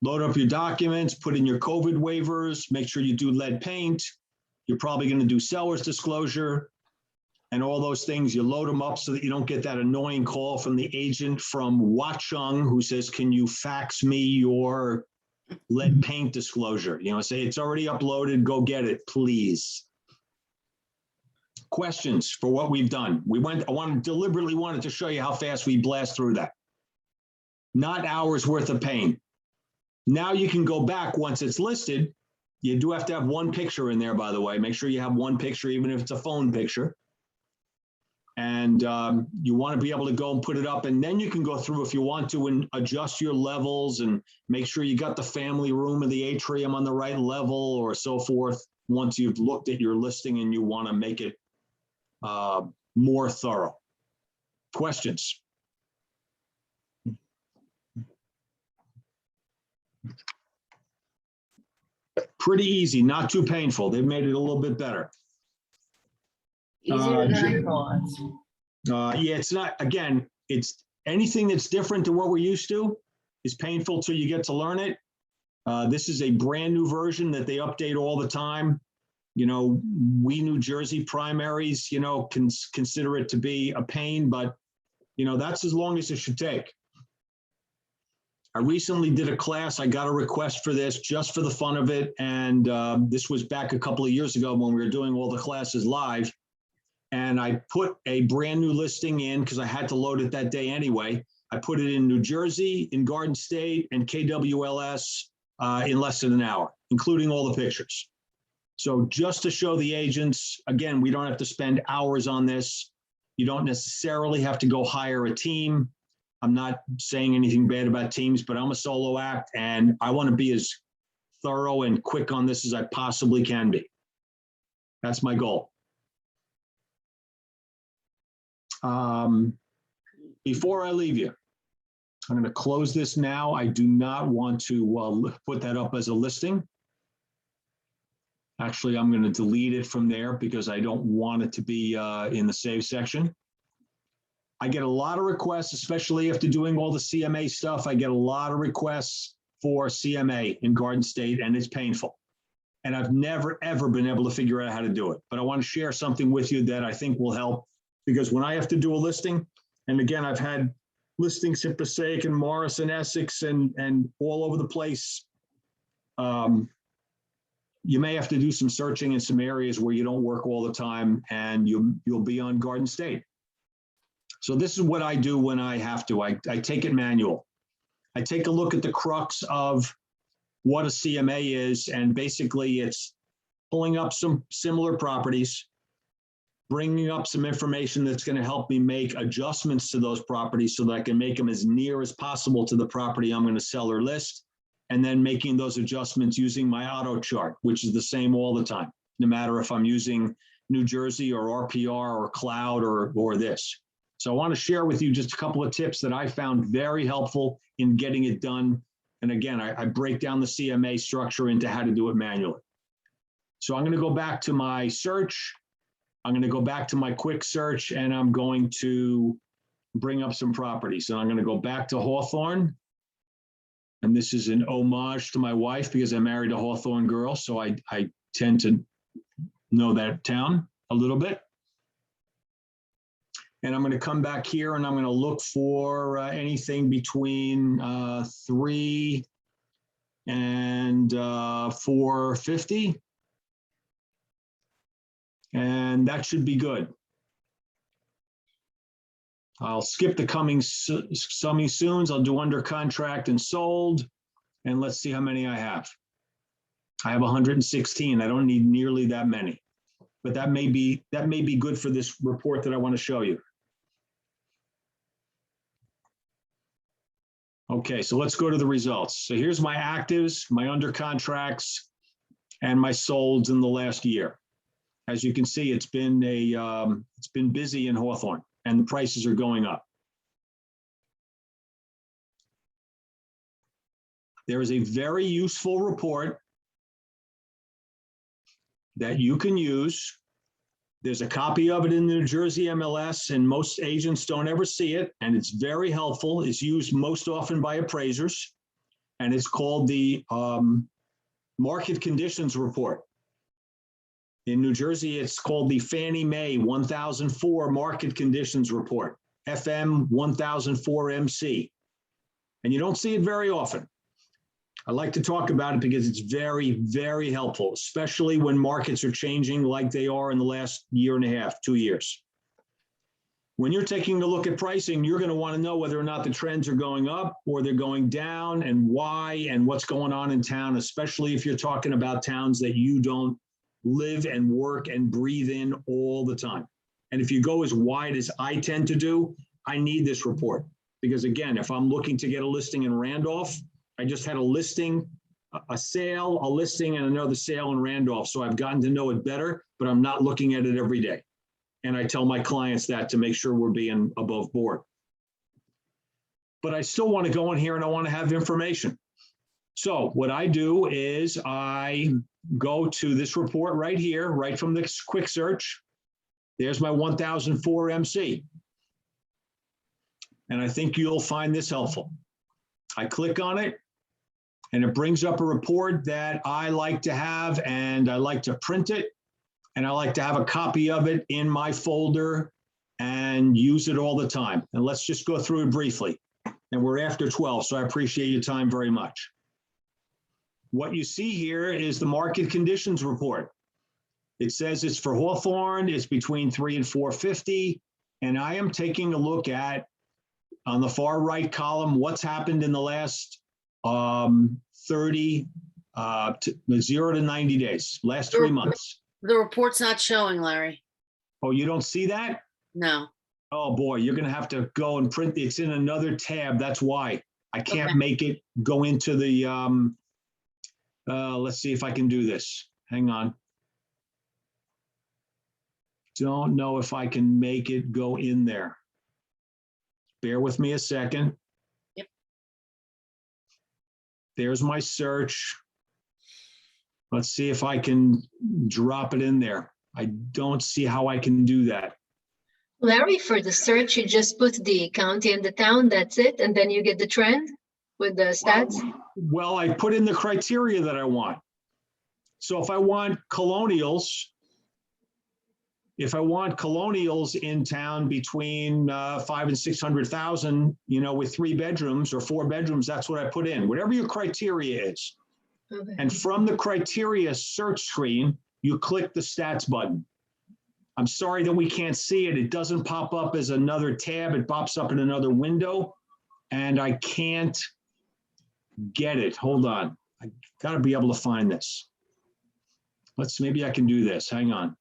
Load up your documents, put in your COVID waivers, make sure you do lead paint. You're probably going to do seller's disclosure. and all those things. You load them up so that you don't get that annoying call from the agent from Watchung who says, can you fax me your lead paint disclosure? You know, say it's already uploaded, go get it, please. Questions for what we've done. Deliberately wanted to show you how fast we blast through that. Not hours worth of pain. Now you can go back once it's listed. You do have to have one picture in there, by the way. Make sure you have one picture, even if it's a phone picture. And you want to be able to go and put it up, and then you can go through if you want to and adjust your levels and make sure you got the family room and the atrium on the right level or so forth once you've looked at your listing and you want to make it more thorough. Questions? Pretty easy, not too painful. They've made it a little bit better. Easier than I thought. Yeah, it's not, again, it's anything that's different to what we're used to is painful till you get to learn it. This is a brand new version that they update all the time. You know, we New Jersey primaries, you know, consider it to be a pain, but, you know, that's as long as it should take. I recently did a class. I got a request for this just for the fun of it. And this was back a couple of years ago when we were doing all the classes live. And I put a brand new listing in because I had to load it that day anyway. I put it in New Jersey, in Garden State, and KWLS in less than an hour, including all the pictures. So just to show the agents, again, we don't have to spend hours on this. You don't necessarily have to go hire a team. I'm not saying anything bad about teams, but I'm a solo act and I want to be as thorough and quick on this as I possibly can be. That's my goal. Before I leave you, I'm going to close this now. I do not want to put that up as a listing. Actually, I'm going to delete it from there because I don't want it to be in the save section. I get a lot of requests, especially after doing all the CMA stuff. I get a lot of requests for CMA in Garden State, and it's painful. And I've never, ever been able to figure out how to do it. But I want to share something with you that I think will help, because when I have to do a listing, and again, I've had listings in Passaic and Morris and Essex and all over the place. You may have to do some searching in some areas where you don't work all the time, and you'll be on Garden State. So this is what I do when I have to. I take it manual. I take a look at the crux of what a CMA is, and basically it's pulling up some similar properties, bringing up some information that's going to help me make adjustments to those properties so that I can make them as near as possible to the property I'm going to sell or list, and then making those adjustments using my auto chart, which is the same all the time, no matter if I'm using New Jersey or RPR or Cloud or this. So I want to share with you just a couple of tips that I found very helpful in getting it done. And again, I break down the CMA structure into how to do it manually. So I'm going to go back to my search. I'm going to go back to my quick search, and I'm going to bring up some properties. So I'm going to go back to Hawthorne. And this is an homage to my wife because I married a Hawthorne girl. So I tend to know that town a little bit. And I'm going to come back here and I'm going to look for anything between 3 and 450. And that should be good. I'll skip the coming soons. I'll do under contract and sold. And let's see how many I have. I have 116. I don't need nearly that many. But that may be good for this report that I want to show you. Okay, so let's go to the results. So here's my actives, my under contracts, and my solds in the last year. As you can see, it's been busy in Hawthorne, and the prices are going up. There is a very useful report that you can use. There's a copy of it in the New Jersey MLS, and most agents don't ever see it, and it's very helpful. It's used most often by appraisers, and it's called the Market Conditions Report. In New Jersey, it's called the Fannie Mae 1004 Market Conditions Report, FM 1004 MC. And you don't see it very often. I like to talk about it because it's very, very helpful, especially when markets are changing like they are in the last year and a half, 2 years. When you're taking a look at pricing, you're going to want to know whether or not the trends are going up or they're going down, and why, and what's going on in town, especially if you're talking about towns that you don't live and work and breathe in all the time. And if you go as wide as I tend to do, I need this report. Because again, if I'm looking to get a listing in Randolph, I just had a listing, a sale, a listing, and another sale in Randolph. So I've gotten to know it better, but I'm not looking at it every day. And I tell my clients that to make sure we're being above board. But I still want to go in here and I want to have information. So what I do is I go to this report right here, right from the quick search. There's my 1004 MC. And I think you'll find this helpful. I click on it and it brings up a report that I like to have, and I like to print it, and I like to have a copy of it in my folder and use it all the time. And let's just go through it briefly. And we're after 12, so I appreciate your time very much. What you see here is the market conditions report. It says it's for Hawthorne, it's between 3 and 450. And I am taking a look at, on the far right column, what's happened in the last 0 to 90 days, last 3 months. The report's not showing, Larry. Oh, you don't see that? No. Oh boy, you're gonna have to go and print it. It's in another tab. That's why I can't make it go into the, let's see if I can do this. Hang on. Don't know if I can make it go in there. Bear with me a second. Yep. There's my search. Let's see if I can drop it in there. I don't see how I can do that. Larry, for the search, you just put the county and the town, that's it, and then you get the trend with the stats? Well, I put in the criteria that I want. So if I want colonials, in town between 500,000 and 600,000, with 3 bedrooms or 4 bedrooms, that's what I put in, whatever your criteria is. Okay. And from the criteria search screen, you click the stats button. I'm sorry that we can't see it. It doesn't pop up as another tab. It pops up in another window, and I can't get it. Hold on. I got to be able to find this. Maybe I can do this. Hang on.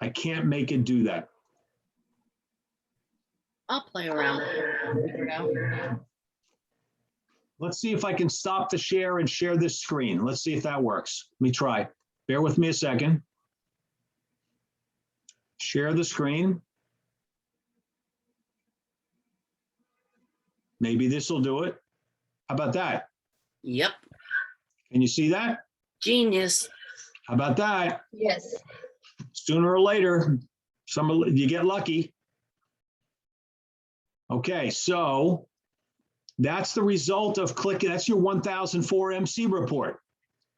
I can't make it do that. I'll play around. Figure it out. Let's see if I can stop the share and share this screen. Let's see if that works. Let me try. Bear with me a second. Share the screen. Maybe this will do it. How about that? Yep. Can you see that? Genius. How about that? Yes. Sooner or later, you get lucky. Okay, so that's the result of clicking. That's your 1004 MC report.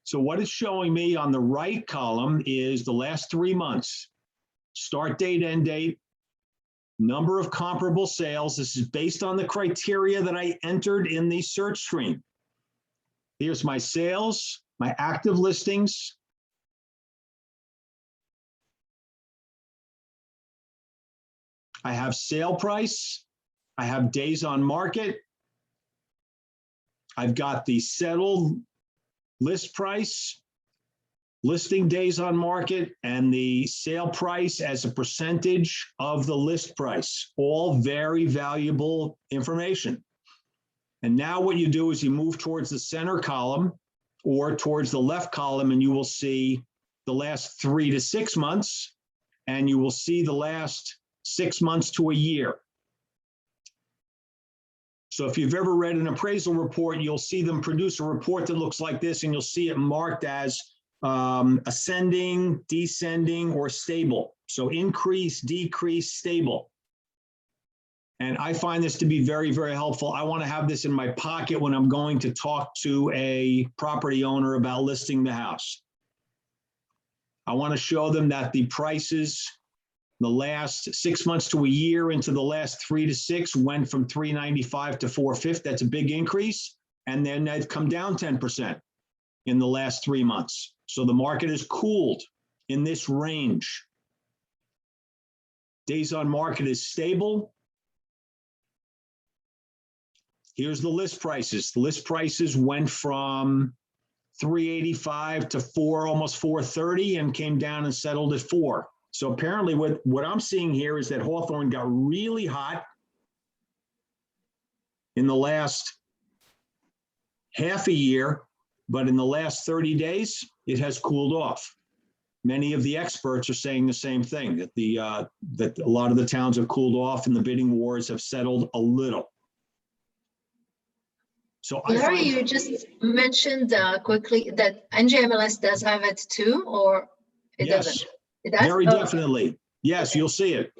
So what it's showing me on the right column is the last 3 months, start date, end date, number of comparable sales. This is based on the criteria that I entered in the search screen. Here's my sales, my active listings. I have sale price. I have days on market. I've got the settled list price, listing days on market, and the sale price as a percentage of the list price. All very valuable information. And now what you do is you move towards the center column or towards the left column, and you will see the last 3 to 6 months, and you will see the last 6 months to a year. So if you've ever read an appraisal report, you'll see them produce a report that looks like this, and you'll see it marked as ascending, descending, or stable. So increase, decrease, stable. And I find this to be very, very helpful. I want to have this in my pocket when I'm going to talk to a property owner about listing the house. I want to show them that the prices the last 6 months to a year into the last 3 to 6 went from 395 to 450. That's a big increase. And then they've come down 10% in the last 3 months. So the market is cooled in this range. Days on market is stable. Here's the list prices. The list prices went from 385 to almost 430 and came down and settled at 4. So apparently what I'm seeing here is that Hawthorne got really hot in the last half a year, but in the last 30 days, it has cooled off. Many of the experts are saying the same thing, that that a lot of the towns have cooled off and the bidding wars have settled a little. So Larry, you just mentioned quickly that NGMLS does have it too, or it yes, doesn't? It does? very Oh, definitely. Yes, okay. you'll see it.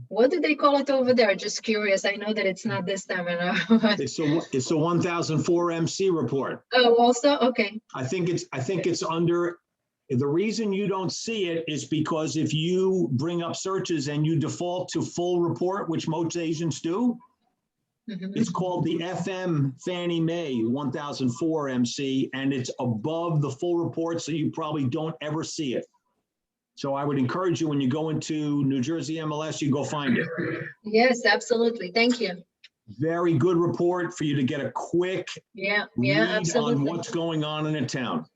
What do they call it over there? Just curious. I know that it's not this time around. It's a 1004 MC report. Oh, also? Okay. I think it's under, the reason you don't see it is because if you bring up searches and you default to full report, which most agents do, it's called the FM Fannie Mae 1004 MC, and it's above the full report, so you probably don't ever see it. So I would encourage you, when you go into New Jersey MLS, you go find it. Yes, absolutely. Thank you. Very good report for you to get a quick Yeah, read absolutely. on what's going on in a town.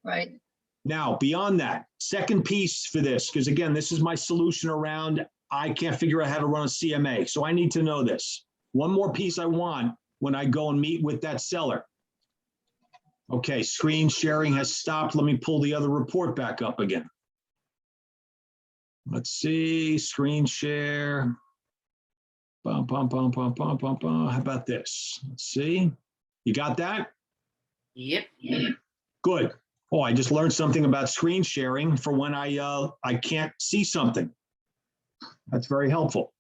Right. Now, beyond that, second piece for this, because again, this is my solution around, I can't figure out how to run a CMA, so I need to know this. One more piece I want when I go and meet with that seller. Okay, screen sharing has stopped. Let me pull the other report back up again. Let's see, screen share. Bum, bum, bum, bum, bum, bum, bum. How about this? Let's see. You got that? Yep. Good. Oh, I just learned something about screen sharing for when I can't see something. That's very helpful.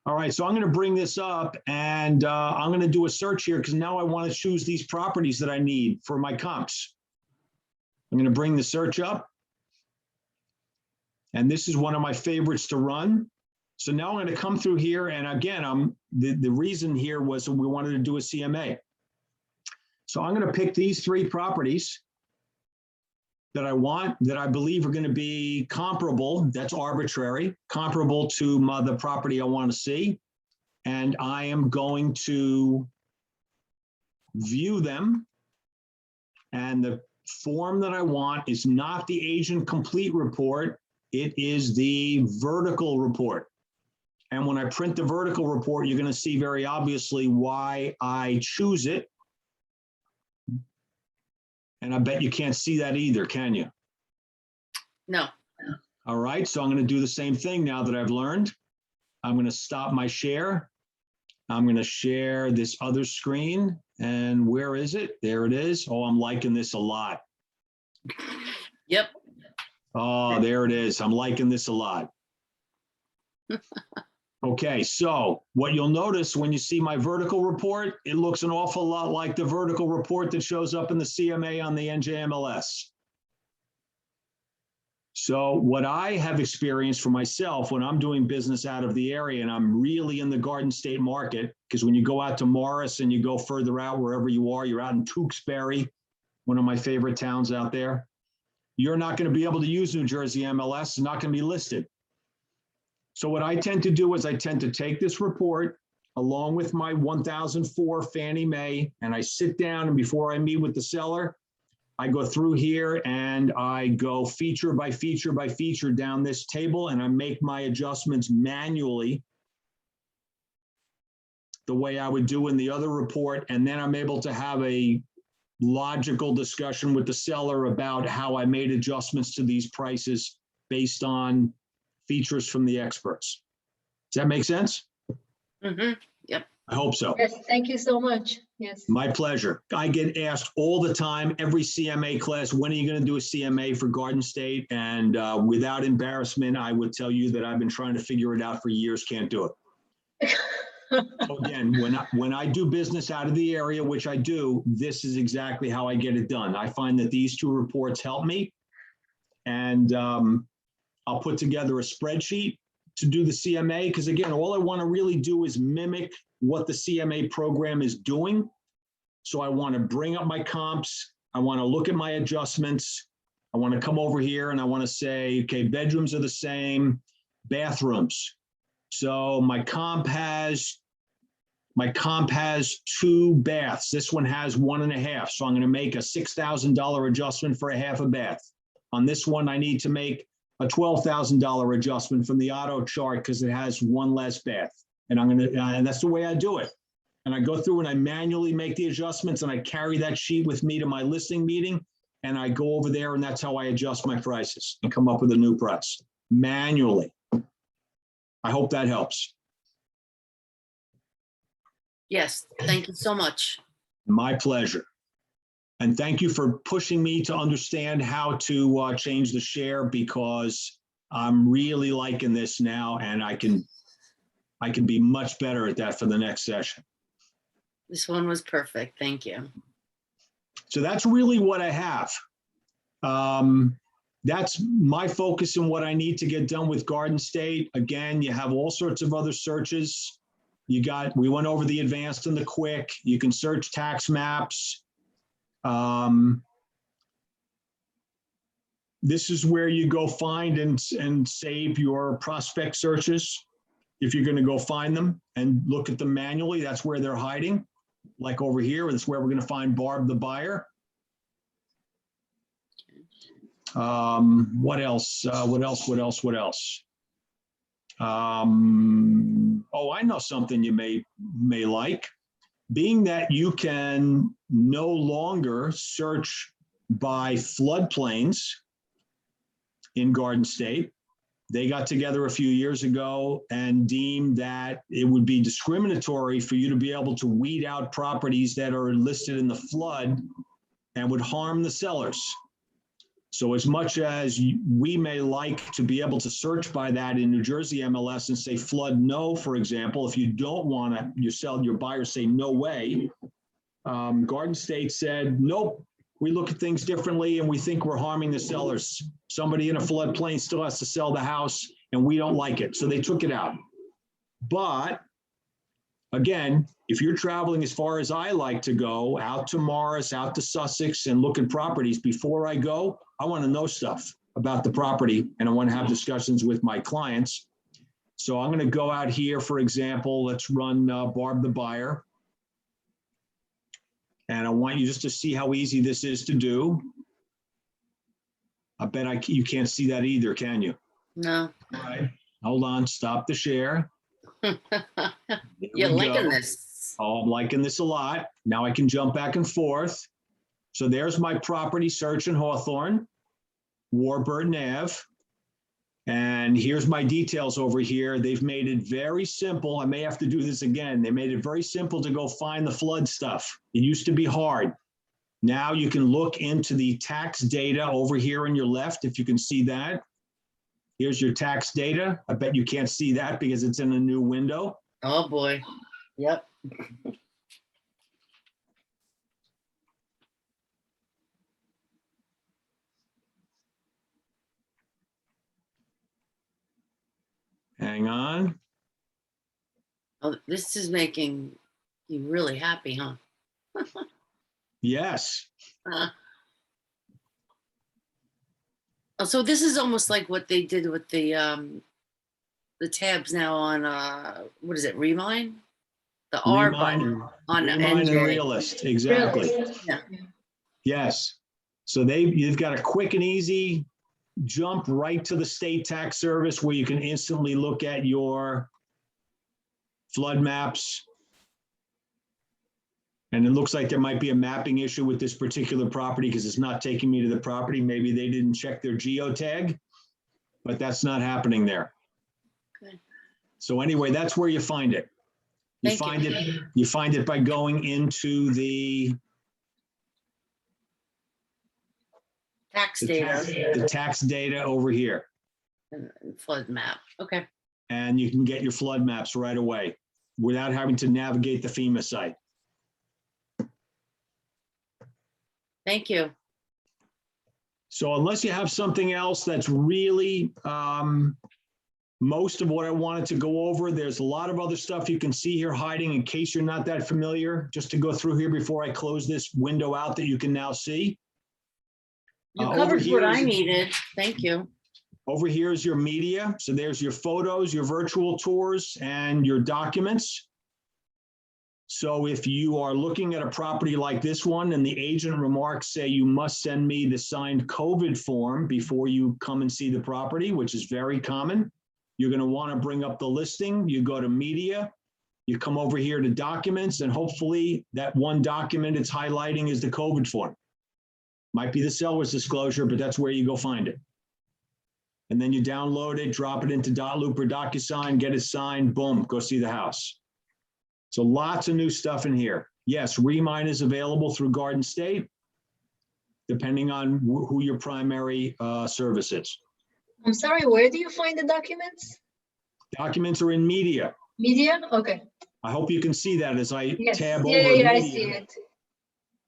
All right, so I'm going to bring this up and I'm going to do a search here because now I want to choose these properties that I need for my comps. I'm going to bring the search up. And this is one of my favorites to run. So now I'm going to come through here. And again, the reason here was we wanted to do a CMA. So I'm going to pick these 3 properties that I want, that I believe are going to be comparable, that's arbitrary, comparable to the property I want to see. And I am going to view them. And the form that I want is not the agent complete report. It is the vertical report. And when I print the vertical report, you're going to see very obviously why I choose it. And I bet you can't see that either, can you? No. All right, so I'm going to do the same thing now that I've learned. I'm going to stop my share. I'm going to share this other screen. And where is it? There it is. Oh, I'm liking this a lot. Yep. Oh, there it is. I'm liking this a lot. Okay, so what you'll notice when you see my vertical report, it looks an awful lot like the vertical report that shows up in the CMA on the NJMLS. So what I have experienced for myself when I'm doing business out of the area and I'm really in the Garden State market, because when you go out to Morris and you go further out, wherever you are, you're out in Tewksbury, one of my favorite towns out there, you're not going to be able to use New Jersey MLS. It's not going to be listed. So what I tend to do is I tend to take this report along with my 1004 Fannie Mae, and I sit down, and before I meet with the seller, I go through here and I go feature by feature by feature down this table, and I make my adjustments manually the way I would do in the other report. And then I'm able to have a logical discussion with the seller about how I made adjustments to these prices based on features from the experts. Does that make sense? Mm-hmm. Yep. I hope so. Yes, thank you so much. Yes. My pleasure. I get asked all the time, every CMA class, when are you going to do a CMA for Garden State? And without embarrassment, I would tell you that I've been trying to figure it out for years, can't do it. So again, when I do business out of the area, which I do, this is exactly how I get it done. I find that these two reports help me. And I'll put together a spreadsheet to do the CMA, because again, all I want to really do is mimic what the CMA program is doing. So I want to bring up my comps. I want to look at my adjustments. I want to come over here and I want to say, okay, bedrooms are the same, bathrooms. So my comp has 2 baths. This one has 1.5. So I'm going to make a $6,000 adjustment for a half a bath. On this one, I need to make a $12,000 adjustment from the auto chart because it has 1 less bath. And and that's the way I do it. And I go through and I manually make the adjustments and I carry that sheet with me to my listing meeting. And I go over there and that's how I adjust my prices and come up with a new price manually. I hope that helps. Yes, thank you so much. My pleasure. And thank you for pushing me to understand how to change the share, because I'm really liking this now and I can be much better at that for the next session. This one was perfect. Thank you. So that's really what I have. That's my focus and what I need to get done with Garden State. Again, you have all sorts of other searches. We went over the advanced and the quick. You can search tax maps. This is where you go find and save your prospect searches. If you're going to go find them and look at them manually, that's where they're hiding. Like over here, that's where we're going to find Barb the buyer. What else? What else? Oh, I know something you may like. Being that you can no longer search by floodplains in Garden State, they got together a few years ago and deemed that it would be discriminatory for you to be able to weed out properties that are listed in the flood and would harm the sellers. So as much as we may like to be able to search by that in New Jersey MLS and say flood no, for example, if you don't want to, your buyers say no way, Garden State said, nope, we look at things differently and we think we're harming the sellers. Somebody in a floodplain still has to sell the house and we don't like it. So they took it out. But again, if you're traveling as far as I like to go, out to Morris, out to Sussex and look at properties, before I go, I want to know stuff about the property and I want to have discussions with my clients. So I'm going to go out here, for example, let's run Barb the buyer. And I want you just to see how easy this is to do. I bet you can't see that either, can you? No. All right. Hold on. Stop the share. You're liking this. Oh, I'm liking this a lot. Now I can jump back and forth. So there's my property search in Hawthorne, Warburton Ave. And here's my details over here. They've made it very simple. I may have to do this again. They made it very simple to go find the flood stuff. It used to be hard. Now you can look into the tax data over here on your left, if you can see that. Here's your tax data. I bet you can't see that because it's in a new window. Oh, boy. Yep. Hang on. Oh, this is making you really happy, huh? Yes. Oh, so this is almost like what they did with the tabs now on what is it, Remine? The R button on Remine and NJ. Realist, exactly. Really? Yeah. Yes. So you've got a quick and easy jump right to the state tax service where you can instantly look at your flood maps. And it looks like there might be a mapping issue with this particular property because it's not taking me to the property. Maybe they didn't check their geotag, but that's not happening there. Okay. So anyway, that's where you find it. You find it by going into the Tax data. the tax data over here. And flood map. Okay. And you can get your flood maps right away. without having to navigate the FEMA site. Thank you. So unless you have something else that's really most of what I wanted to go over, there's a lot of other stuff you can see here hiding in case you're not that familiar, just to go through here before I close this window out that you can now see. You Over covered here what I is- needed. Thank you. Over here is your media. So there's your photos, your virtual tours, and your documents. So if you are looking at a property like this one and the agent remarks say you must send me the signed COVID form before you come and see the property, which is very common, you're going to want to bring up the listing. You go to media, you come over here to documents, and hopefully that one document it's highlighting is the COVID form. Might be the seller's disclosure, but that's where you go find it. And then you download it, drop it into .loop or DocuSign, get it signed, boom, go see the house. So lots of new stuff in here. Yes, Remine is available through Garden State, depending on who your primary service is. I'm sorry, where do you find the documents? Documents are in media. Media? Okay. I hope you can see that as I Yes. tab Yeah, over yeah, I media. see it.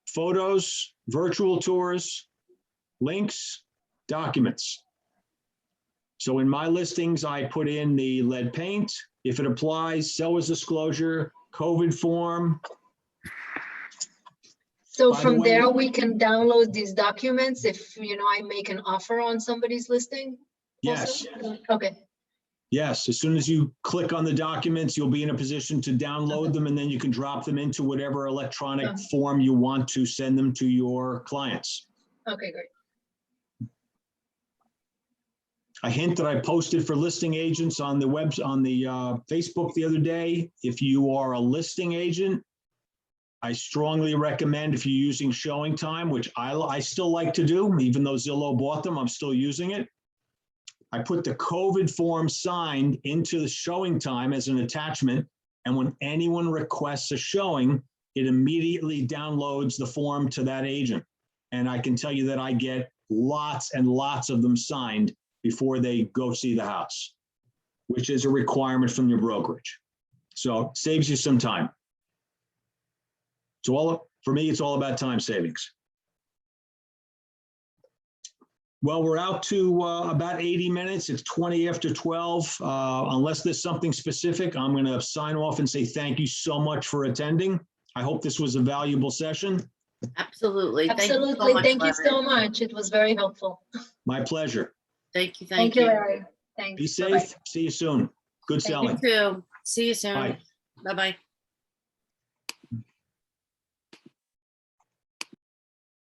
Photos, virtual tours, links, documents. So in my listings, I put in the lead paint, if it applies, seller's disclosure, COVID form. So By the from way- there, we can download these documents if, I make an offer on somebody's listing? Yes, also? Okay, yes. As soon as you click on the documents, you'll be in a position to download them, and then you can drop them into whatever electronic Okay. form you want to send them to your clients. okay, great. A hint that I posted for listing agents on the Facebook the other day. If you are a listing agent, I strongly recommend, if you're using showing time, which I still like to do, even though Zillow bought them, I'm still using it. I put the COVID form signed into the showing time as an attachment. And when anyone requests a showing, it immediately downloads the form to that agent. And I can tell you that I get lots and lots of them signed before they go see the house, which is a requirement from your brokerage. So it saves you some time. So for me, it's all about time savings. Well, we're out to about 80 minutes. It's 20 after 12. Unless there's something specific, I'm going to sign off and say thank you so much for attending. I hope this was a valuable session. Absolutely. Absolutely, thank you Larry. so much. It was very helpful. My pleasure. Thank you. Thank you, Larry. Thanks. Be Bye-bye. safe. See you soon. Good Thank you. selling. You too. See you soon. Bye. Bye-bye.